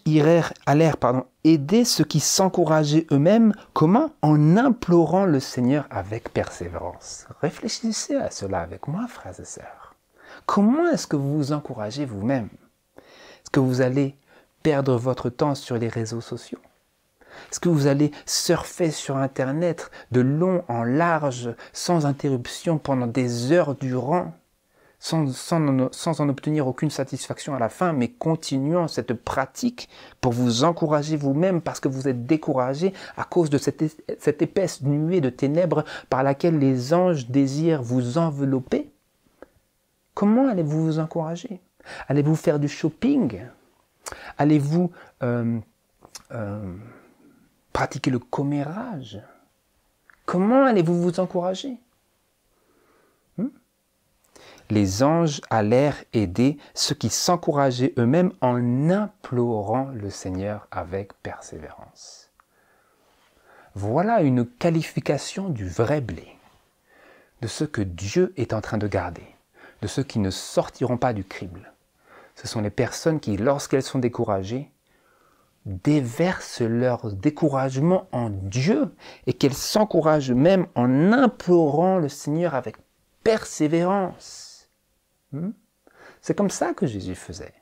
allèrent aider ceux qui s'encourageaient eux-mêmes. Comment? En implorant le Seigneur avec persévérance. Réfléchissez à cela avec moi, frères et sœurs. Comment est-ce que vous vous encouragez vous-même? Est-ce que vous allez perdre votre temps sur les réseaux sociaux? Est-ce que vous allez surfer sur Internet de long en large, sans interruption, pendant des heures durant? Sans en obtenir aucune satisfaction à la fin, mais continuant cette pratique pour vous encourager vous-même parce que vous êtes découragé à cause de cette épaisse nuée de ténèbres par laquelle les anges désirent vous envelopper. Comment allez-vous vous encourager? Allez-vous faire du shopping? Allez-vous pratiquer le commérage? Comment allez-vous vous encourager? Les anges allèrent aider ceux qui s'encourageaient eux-mêmes en implorant le Seigneur avec persévérance. Voilà une qualification du vrai blé, de ceux que Dieu est en train de garder, de ceux qui ne sortiront pas du crible. Ce sont les personnes qui, lorsqu'elles sont découragées, déversent leur découragement en Dieu et qu'elles s'encouragent même en implorant le Seigneur avec persévérance. C'est comme ça que Jésus faisait.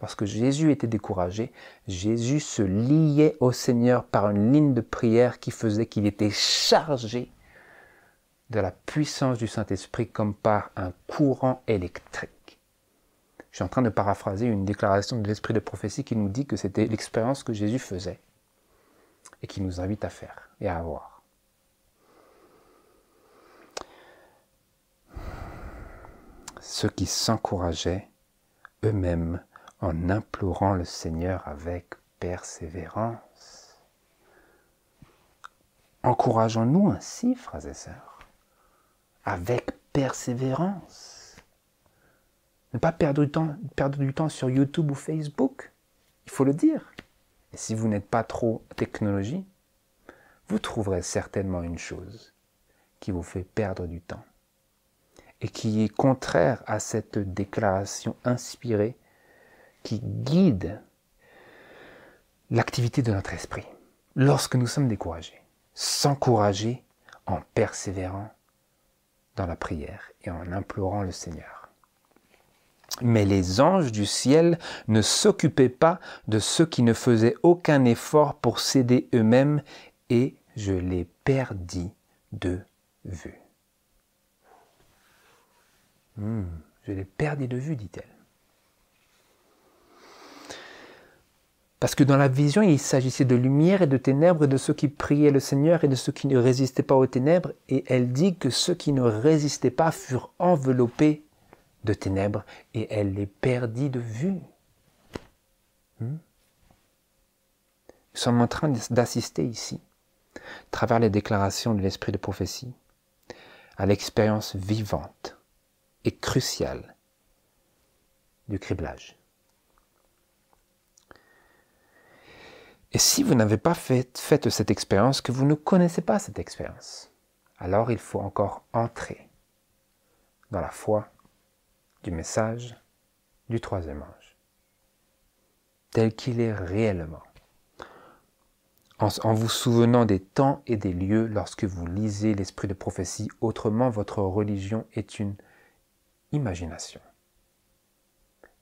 Lorsque Jésus était découragé, Jésus se liait au Seigneur par une ligne de prière qui faisait qu'il était chargé de la puissance du Saint-Esprit comme par un courant électrique. Je suis en train de paraphraser une déclaration de l'Esprit de prophétie qui nous dit que c'était l'expérience que Jésus faisait et qui nous invite à faire et à avoir. Ceux qui s'encourageaient eux-mêmes en implorant le Seigneur avec persévérance. Encourageons-nous ainsi, frères et sœurs, avec persévérance. Ne pas perdre du temps sur YouTube ou Facebook, il faut le dire. Et si vous n'êtes pas trop technologie, vous trouverez certainement une chose qui vous fait perdre du temps et qui est contraire à cette déclaration inspirée qui guide l'activité de notre esprit. Lorsque nous sommes découragés, s'encourager en persévérant dans la prière et en implorant le Seigneur. Mais les anges du ciel ne s'occupaient pas de ceux qui ne faisaient aucun effort pour s'aider eux-mêmes et je les perdis de vue. Je l'ai perdu de vue, dit-elle. Parce que dans la vision, il s'agissait de lumière et de ténèbres, et de ceux qui priaient le Seigneur et de ceux qui ne résistaient pas aux ténèbres. Et elle dit que ceux qui ne résistaient pas furent enveloppés de ténèbres et elle les perdit de vue. Nous sommes en train d'assister ici, à travers les déclarations de l'Esprit de prophétie, à l'expérience vivante et crucial du criblage. Et si vous n'avez pas fait cette expérience, que vous ne connaissez pas cette expérience, alors il faut encore entrer dans la foi du message du troisième ange, tel qu'il est réellement, en vous souvenant des temps et des lieux lorsque vous lisez l'esprit de prophétie. Autrement, votre religion est une imagination.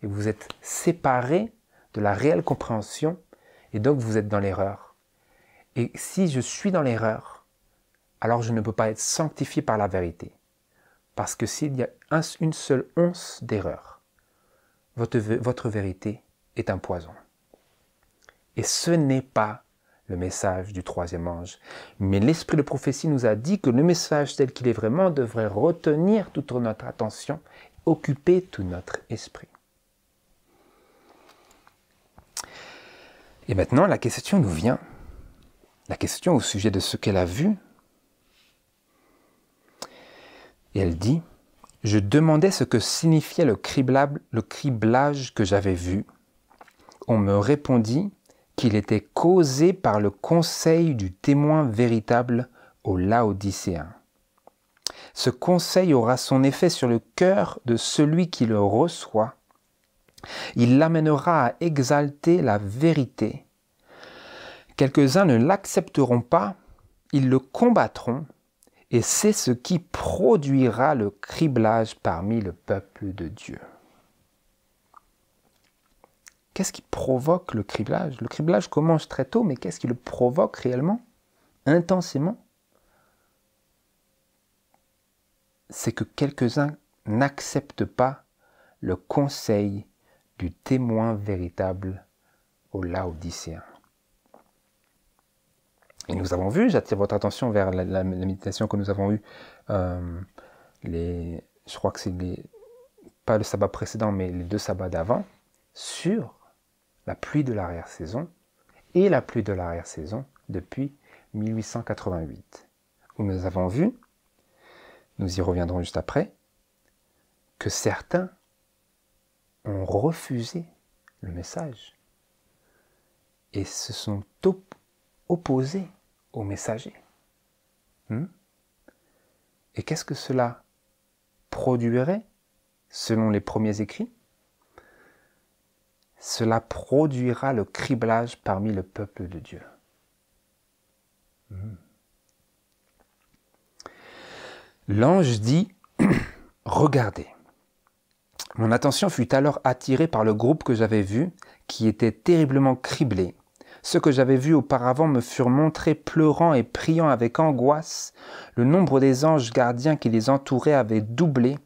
Et vous êtes séparé de la réelle compréhension, et donc vous êtes dans l'erreur. Et si je suis dans l'erreur, alors je ne peux pas être sanctifié par la vérité. Parce que s'il y a une seule once d'erreur, votre vérité est un poison. Et ce n'est pas le message du troisième ange. Mais l'esprit de prophétie nous a dit que le message tel qu'il est vraiment devrait retenir toute notre attention, occuper tout notre esprit. Et maintenant, la question nous vient. La question au sujet de ce qu'elle a vu. Et elle dit, « Je demandais ce que signifiait le criblage que j'avais vu. On me répondit qu'il était causé par le conseil du témoin véritable aux Laodicéens. Ce conseil aura son effet sur le cœur de celui qui le reçoit. Il l'amènera à exalter la vérité. Quelques-uns ne l'accepteront pas, ils le combattront, et c'est ce qui produira le criblage parmi le peuple de Dieu. » Qu'est-ce qui provoque le criblage? Le criblage commence très tôt, mais qu'est-ce qui le provoque réellement, intensément? C'est que quelques-uns n'acceptent pas le conseil du témoin véritable aux Laodicéens. Et nous avons vu, j'attire votre attention vers la méditation que nous avons eue, je crois que c'est pas le sabbat précédent, mais les 2 sabbats d'avant, sur la pluie de l'arrière-saison et la pluie de l'arrière-saison depuis 1888. Où nous avons vu, nous y reviendrons juste après, que certains ont refusé le message et se sont opposés au messager. Et qu'est-ce que cela produirait selon les premiers écrits? Cela produira le criblage parmi le peuple de Dieu. L'ange dit, « Regardez. » Mon attention fut alors attirée par le groupe que j'avais vu, qui était terriblement criblé. Ceux que j'avais vus auparavant me furent montrés pleurant et priant avec angoisse. Le nombre des anges gardiens qui les entouraient avait doublé,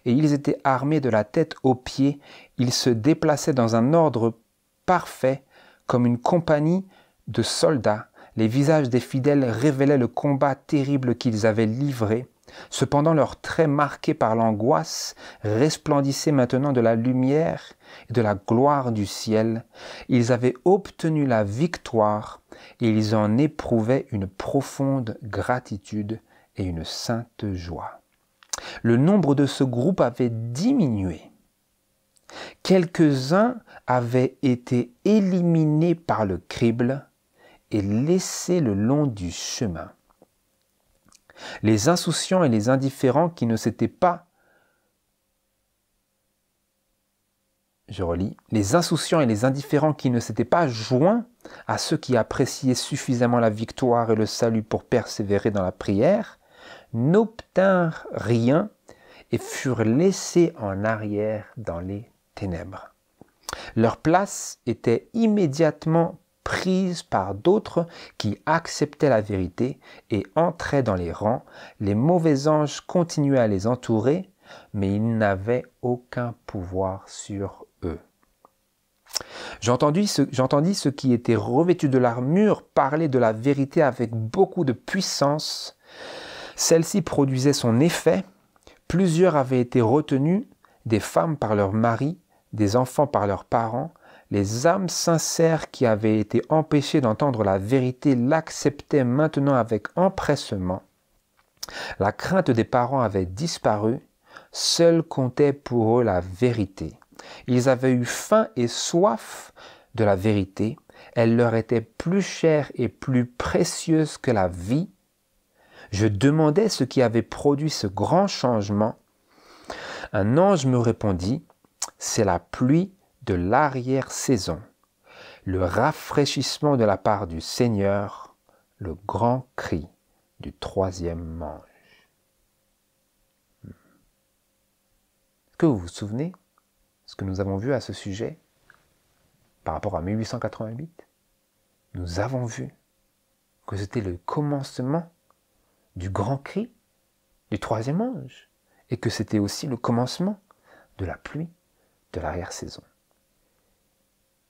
et ils étaient armés de la tête aux pieds. Ils se déplaçaient dans un ordre parfait, comme une compagnie de soldats. Les visages des fidèles révélaient le combat terrible qu'ils avaient livré. Cependant, leurs traits marqués par l'angoisse resplendissaient maintenant de la lumière et de la gloire du ciel. Ils avaient obtenu la victoire et ils en éprouvaient une profonde gratitude et une sainte joie. Le nombre de ce groupe avait diminué. Quelques-uns avaient été éliminés par le crible et laissés le long du chemin. Les insouciants et les indifférents qui ne s'étaient pas, les insouciants et les indifférents qui ne s'étaient pas joints à ceux qui appréciaient suffisamment la victoire et le salut pour persévérer dans la prière, n'obtinrent rien et furent laissés en arrière dans les ténèbres. Leur place était immédiatement prise par d'autres qui acceptaient la vérité et entraient dans les rangs. Les mauvais anges continuaient à les entourer, mais ils n'avaient aucun pouvoir sur eux. J'entendis ceux qui étaient revêtus de l'armure parler de la vérité avec beaucoup de puissance. Celle-ci produisait son effet. Plusieurs avaient été retenus, des femmes par leurs maris, des enfants par leurs parents. Les âmes sincères qui avaient été empêchées d'entendre la vérité l'acceptaient maintenant avec empressement. La crainte des parents avait disparu. Seule comptait pour eux la vérité. Ils avaient eu faim et soif de la vérité. Elle leur était plus chère et plus précieuse que la vie. Je demandais ce qui avait produit ce grand changement. Un ange me répondit, « c'est la pluie de l'arrière-saison, le rafraîchissement de la part du Seigneur, le grand cri du troisième ange. Est-ce que vous vous souvenez ce que nous avons vu à ce sujet par rapport à 1888? Nous avons vu que c'était le commencement du grand cri du troisième ange et que c'était aussi le commencement de la pluie de l'arrière-saison.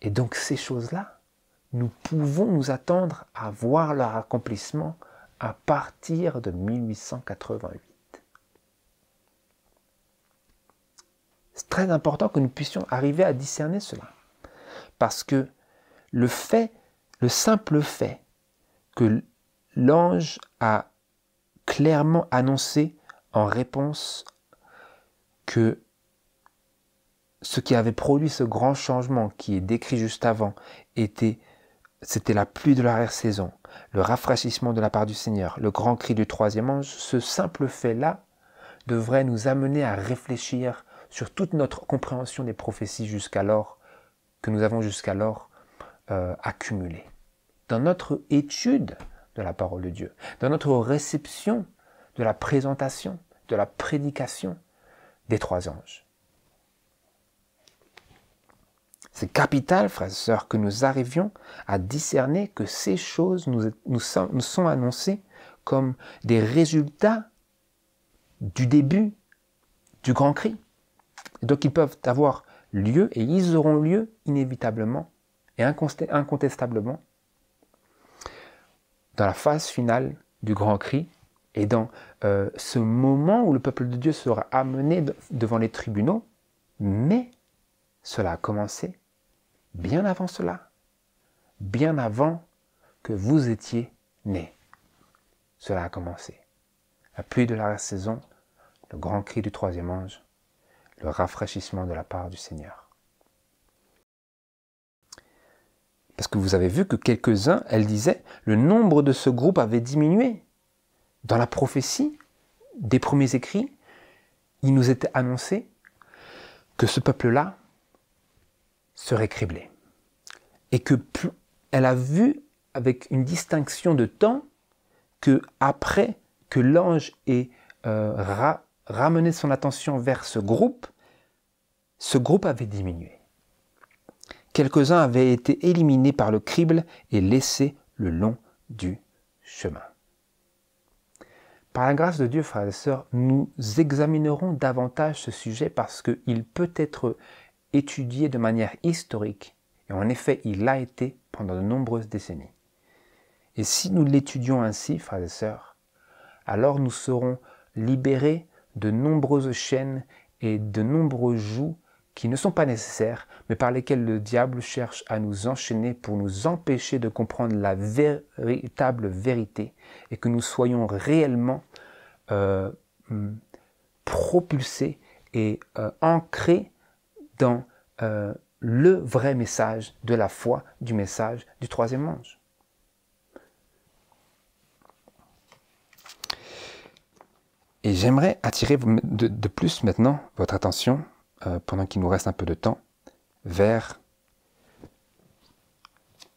Et donc ces choses-là, nous pouvons nous attendre à voir leur accomplissement à partir de 1888. C'est très important que nous puissions arriver à discerner cela. Parce que le simple fait que l'ange a clairement annoncé en réponse que ce qui avait produit ce grand changement qui est décrit juste avant, c'était la pluie de l'arrière-saison, le rafraîchissement de la part du Seigneur, le grand cri du troisième ange. Ce simple fait-là devrait nous amener à réfléchir sur toute notre compréhension des prophéties que nous avons jusqu'alors accumulées. Dans notre étude de la parole de Dieu, dans notre réception de la présentation, de la prédication des trois anges. C'est capital, frères et sœurs, que nous arrivions à discerner que ces choses nous sont annoncées comme des résultats du début du grand cri. Et donc ils peuvent avoir lieu et ils auront lieu inévitablement et incontestablement dans la phase finale du grand cri et dans ce moment où le peuple de Dieu sera amené devant les tribunaux, mais cela a commencé bien avant cela, bien avant que vous étiez nés. Cela a commencé. La pluie de la saison, le grand cri du troisième ange, le rafraîchissement de la part du Seigneur. Parce que vous avez vu que quelques-uns, elle disait, le nombre de ce groupe avait diminué. Dans la prophétie des premiers écrits, il nous était annoncé que ce peuple-là serait criblé. Et que elle a vu avec une distinction de temps que après que l'ange ait ramené son attention vers ce groupe avait diminué. Quelques-uns avaient été éliminés par le crible et laissés le long du chemin. Par la grâce de Dieu, frères et sœurs, nous examinerons davantage ce sujet parce qu'il peut être étudié de manière historique. Et en effet, il l'a été pendant de nombreuses décennies. Et si nous l'étudions ainsi, frères et sœurs, alors nous serons libérés de nombreuses chaînes et de nombreux jougs qui ne sont pas nécessaires, mais par lesquels le diable cherche à nous enchaîner pour nous empêcher de comprendre la véritable vérité et que nous soyons réellement propulsés et ancrés dans le vrai message de la foi, du message du troisième ange. Et j'aimerais attirer de plus maintenant votre attention, pendant qu'il nous reste un peu de temps, vers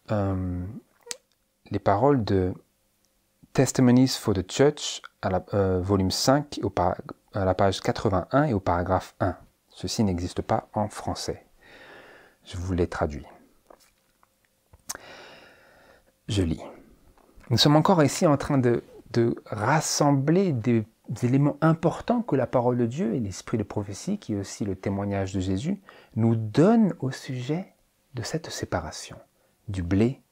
les paroles de Testimonies for the Church, volume 5, à la page 81 et au paragraphe 1. Ceci n'existe pas en français. Je vous les traduis. Je lis. Nous sommes encore ici en train de rassembler des éléments importants que la parole de Dieu et l'esprit de prophétie, qui est aussi le témoignage de Jésus, nous donnent au sujet de cette séparation du blé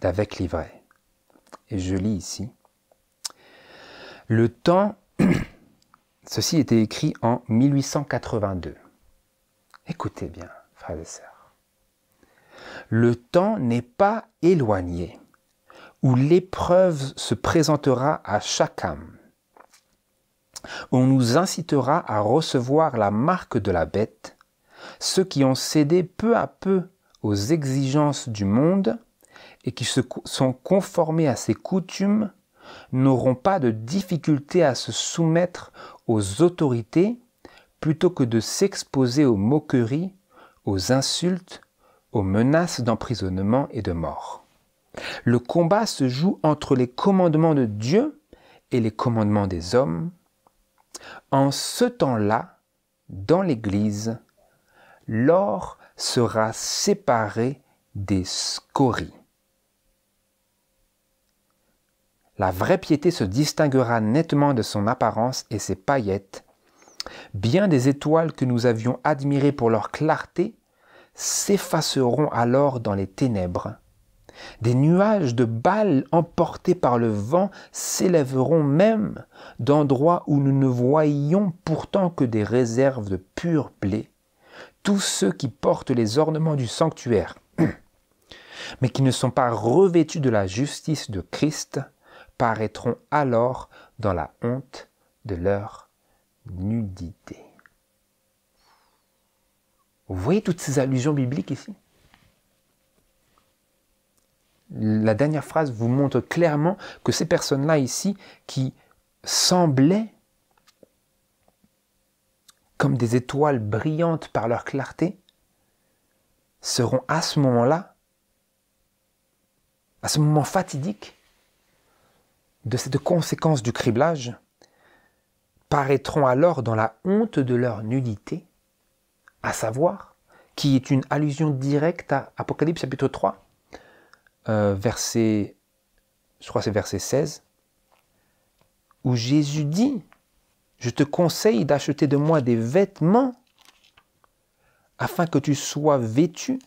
d'avec l'ivraie. Et je lis ici. Le temps, ceci était écrit en 1882. Écoutez bien, frères et sœurs. Le temps n'est pas éloigné où l'épreuve se présentera à chaque âme. On nous incitera à recevoir la marque de la bête, ceux qui ont cédé peu à peu aux exigences du monde et qui se sont conformés à ses coutumes n'auront pas de difficulté à se soumettre aux autorités plutôt que de s'exposer aux moqueries, aux insultes, aux menaces d'emprisonnement et de mort. Le combat se joue entre les commandements de Dieu et les commandements des hommes. En ce temps-là, dans l'Église, l'or sera séparé des scories. La vraie piété se distinguera nettement de son apparence et ses paillettes. Bien des étoiles que nous avions admirées pour leur clarté s'effaceront alors dans les ténèbres. Des nuages de balles emportés par le vent s'élèveront même d'endroits où nous ne voyions pourtant que des réserves de pur blé. Tous ceux qui portent les ornements du sanctuaire, mais qui ne sont pas revêtus de la justice de Christ, paraîtront alors dans la honte de leur nudité. Vous voyez toutes ces allusions bibliques ici? La dernière phrase vous montre clairement que ces personnes-là ici, qui semblaient comme des étoiles brillantes par leur clarté, seront à ce moment-là, à ce moment fatidique de cette conséquence du criblage, paraîtront alors dans la honte de leur nudité, à savoir, qui est une allusion directe à Apocalypse chapitre 3, verset 16, où Jésus dit « Je te conseille d'acheter de moi des vêtements afin que tu sois vêtu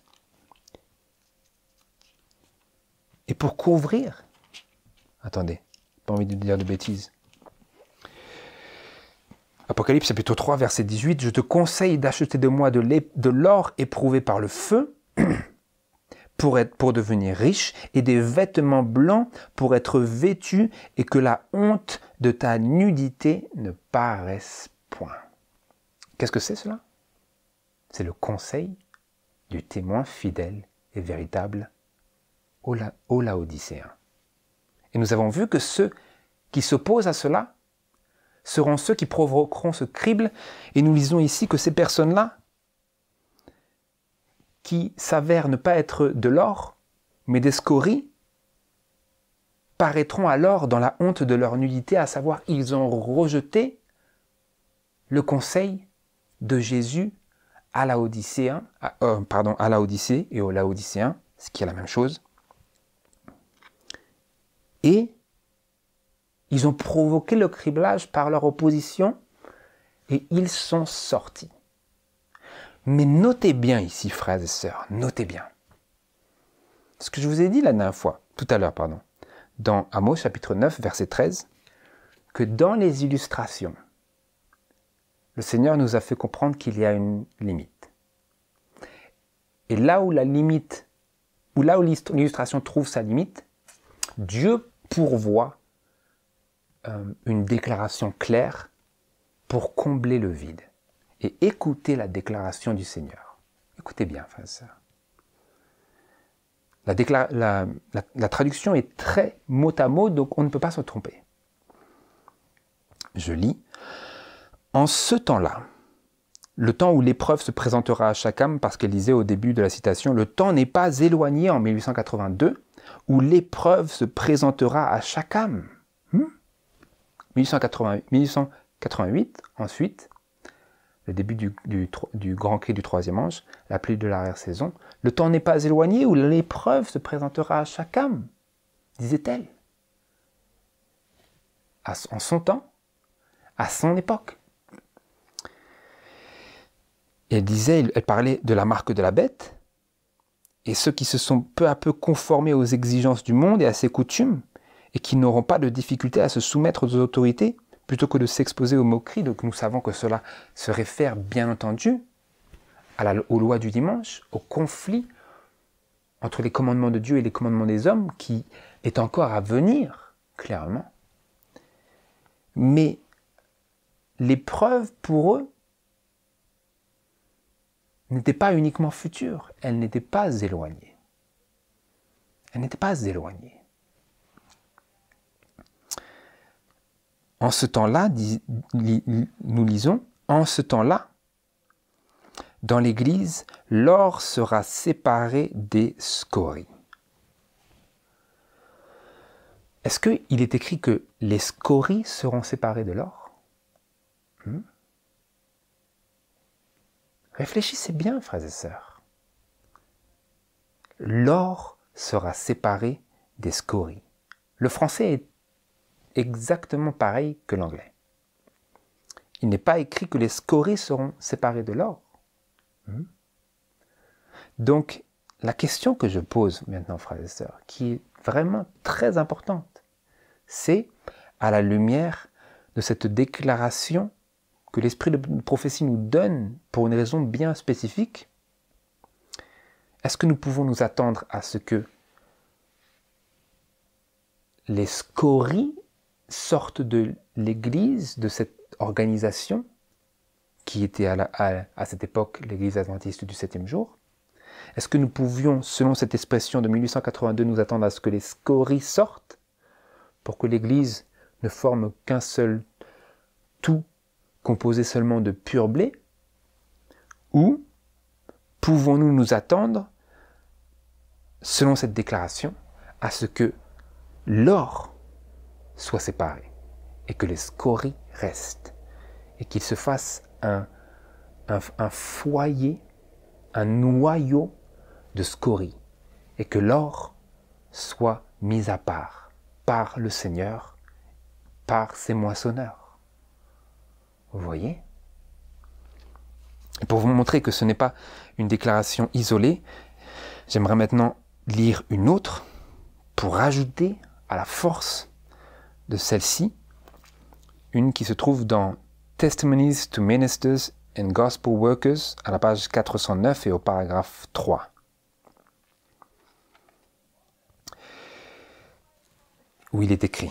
et pour couvrir. » Attendez, pas envie de dire de bêtises. Apocalypse chapitre 3, verset 18, « Je te conseille d'acheter de moi de l'or éprouvé par le feu, pour devenir riche, et des vêtements blancs pour être vêtu, et que la honte de ta nudité ne paraisse point. » Qu'est-ce que c'est cela? C'est le conseil du témoin fidèle et véritable aux Laodicéens. Et nous avons vu que ceux qui s'opposent à cela seront ceux qui provoqueront ce crible, et nous lisons ici que ces personnes-là, qui s'avèrent ne pas être de l'or, mais des scories, paraîtront alors dans la honte de leur nudité, à savoir, ils ont rejeté le conseil de Jésus à Laodicée et aux Laodicéens, ce qui est la même chose. Et ils ont provoqué le criblage par leur opposition et ils sont sortis. Mais notez bien ici, frères et sœurs, notez bien. Ce que je vous ai dit tout à l'heure, dans Amos chapitre 9, verset 13, que dans les illustrations, le Seigneur nous a fait comprendre qu'il y a une limite. Et là où l'illustration trouve sa limite, Dieu pourvoit une déclaration claire pour combler le vide. Et écoutez la déclaration du Seigneur. Écoutez bien, frères et sœurs. La traduction est très mot à mot, donc on ne peut pas se tromper. Je lis. « En ce temps-là, le temps où l'épreuve se présentera à chaque âme, parce qu'elle disait au début de la citation, le temps n'est pas éloigné en 1882, où l'épreuve se présentera à chaque âme. 1888, ensuite, le début du grand cri du troisième ange, la pluie de l'arrière-saison. Le temps n'est pas éloigné où l'épreuve se présentera à chaque âme, disait-elle. En son temps, à son époque. Et elle parlait de la marque de la bête, et ceux qui se sont peu à peu conformés aux exigences du monde et à ses coutumes, et qui n'auront pas de difficulté à se soumettre aux autorités, plutôt que de s'exposer aux moqueries. Donc nous savons que cela se réfère bien entendu aux lois du dimanche, au conflit entre les commandements de Dieu et les commandements des hommes, qui est encore à venir, clairement. Mais l'épreuve pour eux n'était pas uniquement future, elle n'était pas éloignée. Elle n'était pas éloignée. En ce temps-là, nous lisons, En ce temps-là, dans l'Église, l'or sera séparé des scories. Est-ce qu'il est écrit que les scories seront séparées de l'or? Réfléchissez bien, frères et sœurs. L'or sera séparé des scories. Le français est exactement pareil que l'anglais. Il n'est pas écrit que les scories seront séparées de l'or. Donc, la question que je pose maintenant, frères et sœurs, qui est vraiment très importante, c'est, à la lumière de cette déclaration que l'esprit de prophétie nous donne pour une raison bien spécifique, est-ce que nous pouvons nous attendre à ce que les scories sortent de l'Église, de cette organisation qui était à cette époque l'Église adventiste du 7e jour? Est-ce que nous pouvions, selon cette expression de 1882, nous attendre à ce que les scories sortent pour que l'Église ne forme qu'un seul tout composé seulement de pur blé? Ou pouvons-nous nous attendre, selon cette déclaration, à ce que l'or soit séparé et que les scories restent et qu'il se fasse un foyer, un noyau de scories et que l'or soit mis à part par le Seigneur, par ses moissonneurs? Vous voyez? Et pour vous montrer que ce n'est pas une déclaration isolée, j'aimerais maintenant lire une autre pour ajouter à la force de celle-ci, une qui se trouve dans Testimonies to Ministers and Gospel Workers à la page 409 et au paragraphe 3. Où il est écrit.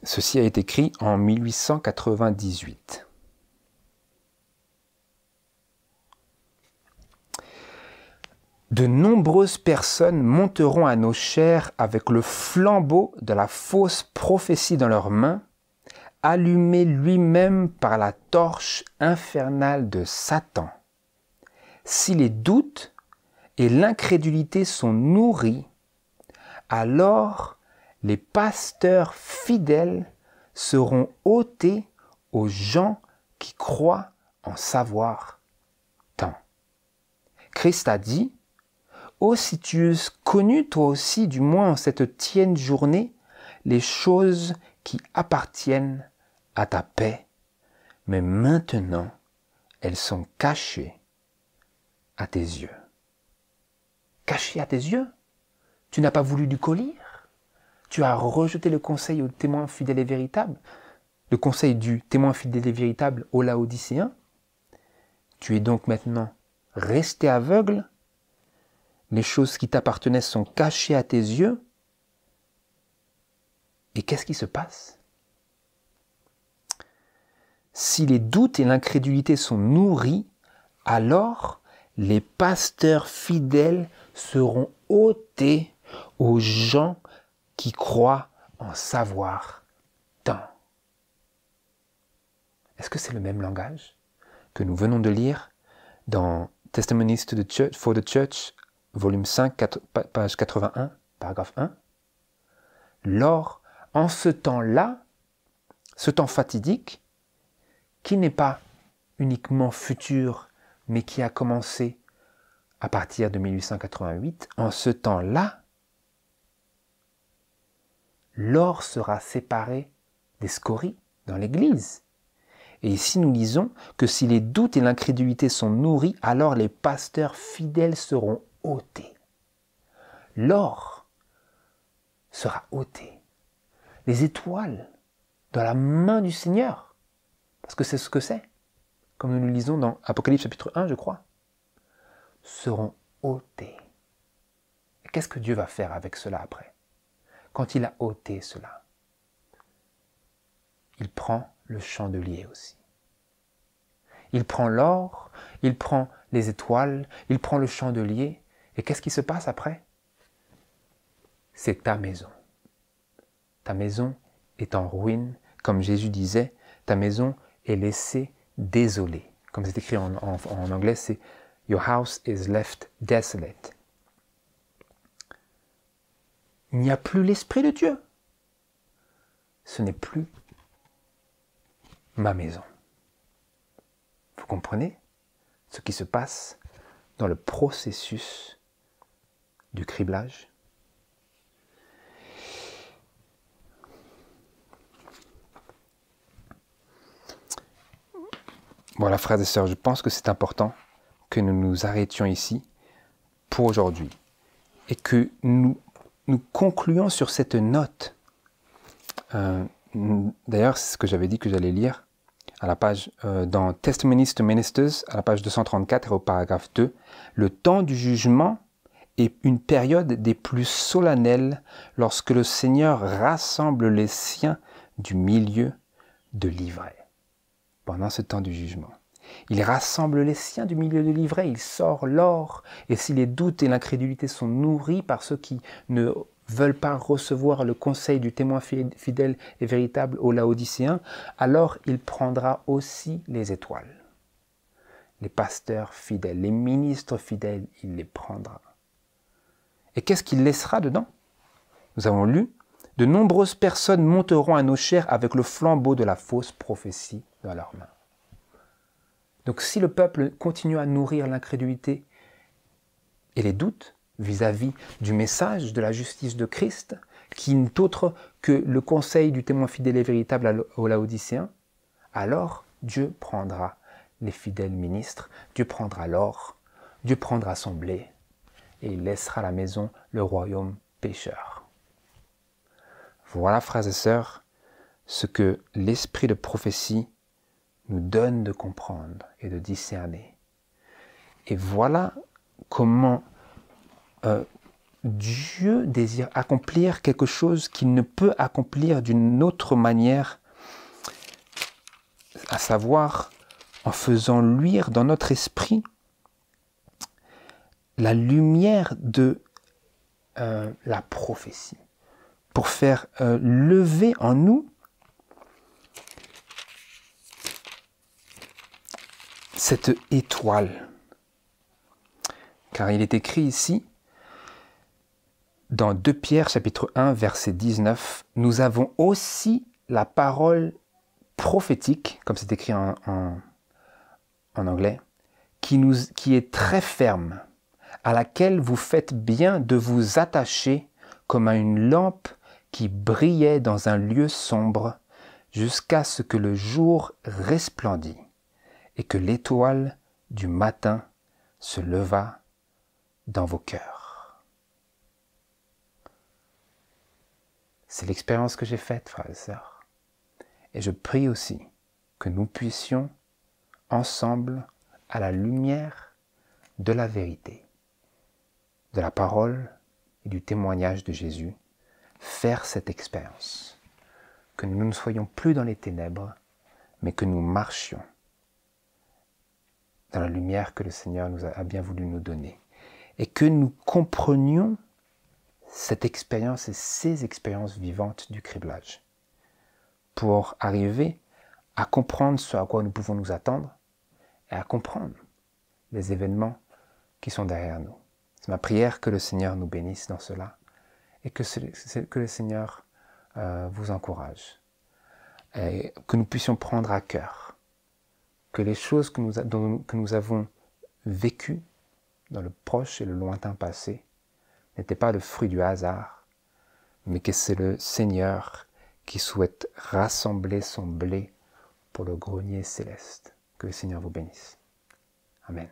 Ceci a été écrit en 1898. De nombreuses personnes monteront à nos chairs avec le flambeau de la fausse prophétie dans leurs mains, allumé lui-même par la torche infernale de Satan. Si les doutes et l'incrédulité sont nourris, alors les pasteurs fidèles seront ôtés aux gens qui croient en savoir tant. Christ a dit: « Oh, si tu eusses connu toi aussi, du moins en cette tienne journée, les choses qui appartiennent à ta paix, mais maintenant elles sont cachées à tes yeux. » Cachées à tes yeux? Tu n'as pas voulu du collier? Tu as rejeté le conseil au témoin fidèle et véritable, le conseil du témoin fidèle et véritable aux Laodicéens? Tu es donc maintenant resté aveugle? Les choses qui t'appartenaient sont cachées à tes yeux? Et qu'est-ce qui se passe? Si les doutes et l'incrédulité sont nourris, alors les pasteurs fidèles seront ôtés aux gens qui croient en savoir tant. Est-ce que c'est le même langage que nous venons de lire dans Testimonies for the Church, volume 5, page 81, paragraphe 1? Lors, en ce temps-là, ce temps fatidique, qui n'est pas uniquement futur, mais qui a commencé à partir de 1888, en ce temps-là, l'or sera séparé des scories dans l'Église. Et ici nous lisons que si les doutes et l'incrédulité sont nourris, alors les pasteurs fidèles seront ôtés. L'or sera ôté. Les étoiles dans la main du Seigneur, parce que c'est ce que c'est, comme nous le lisons dans Apocalypse chapitre 1, je crois, seront ôtés. Et qu'est-ce que Dieu va faire avec cela après? Quand il a ôté cela, il prend le chandelier aussi. Il prend l'or, il prend les étoiles, il prend le chandelier. Et qu'est-ce qui se passe après? C'est ta maison. Ta maison est en ruine. Comme Jésus disait, ta maison est laissée désolé. Comme c'est écrit en anglais, c'est « Your house is left desolate ». Il n'y a plus l'Esprit de Dieu. Ce n'est plus ma maison. Vous comprenez ce qui se passe dans le processus du criblage? Voilà, frères et sœurs, je pense que c'est important que nous nous arrêtions ici pour aujourd'hui et que nous concluons sur cette note. D'ailleurs, c'est ce que j'avais dit que j'allais lire à la page, dans Testimonies to Ministers, à la page 234 et au paragraphe 2. Le temps du jugement est une période des plus solennelles lorsque le Seigneur rassemble les siens du milieu de l'ivraie. Pendant ce temps du jugement, il rassemble les siens du milieu de l'ivraie, il sort l'or, et si les doutes et l'incrédulité sont nourris par ceux qui ne veulent pas recevoir le conseil du témoin fidèle et véritable aux Laodicéens, alors il prendra aussi les étoiles. Les pasteurs fidèles, les ministres fidèles, il les prendra. Et qu'est-ce qu'il laissera dedans? Nous avons lu, de nombreuses personnes monteront à nos chairs avec le flambeau de la fausse prophétie dans leurs mains. Donc si le peuple continue à nourrir l'incrédulité et les doutes vis-à-vis du message de la justice de Christ, qui n'est autre que le conseil du témoin fidèle et véritable aux Laodicéens, alors Dieu prendra les fidèles ministres, Dieu prendra l'or, Dieu prendra son blé, et il laissera à la maison le royaume pécheur. Voilà, frères et sœurs, ce que l'esprit de prophétie nous donne de comprendre et de discerner. Et voilà comment Dieu désire accomplir quelque chose qu'il ne peut accomplir d'une autre manière, à savoir en faisant luire dans notre esprit la lumière de la prophétie, pour faire lever en nous cette étoile. Car il est écrit ici, dans 2 Pierre chapitre 1 verset 19, nous avons aussi la parole prophétique, comme c'est écrit en anglais, qui est très ferme, à laquelle vous faites bien de vous attacher comme à une lampe qui brillait dans un lieu sombre, jusqu'à ce que le jour resplendît et que l'étoile du matin se leva dans vos cœurs. C'est l'expérience que j'ai faite, frères et sœurs. Et je prie aussi que nous puissions, ensemble, à la lumière de la vérité, de la parole et du témoignage de Jésus, faire cette expérience. Que nous ne soyons plus dans les ténèbres, mais que nous marchions dans la lumière que le Seigneur a bien voulu nous donner. Et que nous comprenions cette expérience et ces expériences vivantes du criblage, pour arriver à comprendre ce à quoi nous pouvons nous attendre et à comprendre les événements qui sont derrière nous. C'est ma prière que le Seigneur nous bénisse dans cela et que le Seigneur vous encourage. Et que nous puissions prendre à cœur que les choses que nous avons vécues dans le proche et le lointain passé n'étaient pas le fruit du hasard, mais que c'est le Seigneur qui souhaite rassembler son blé pour le grenier céleste. Que le Seigneur vous bénisse. Amen.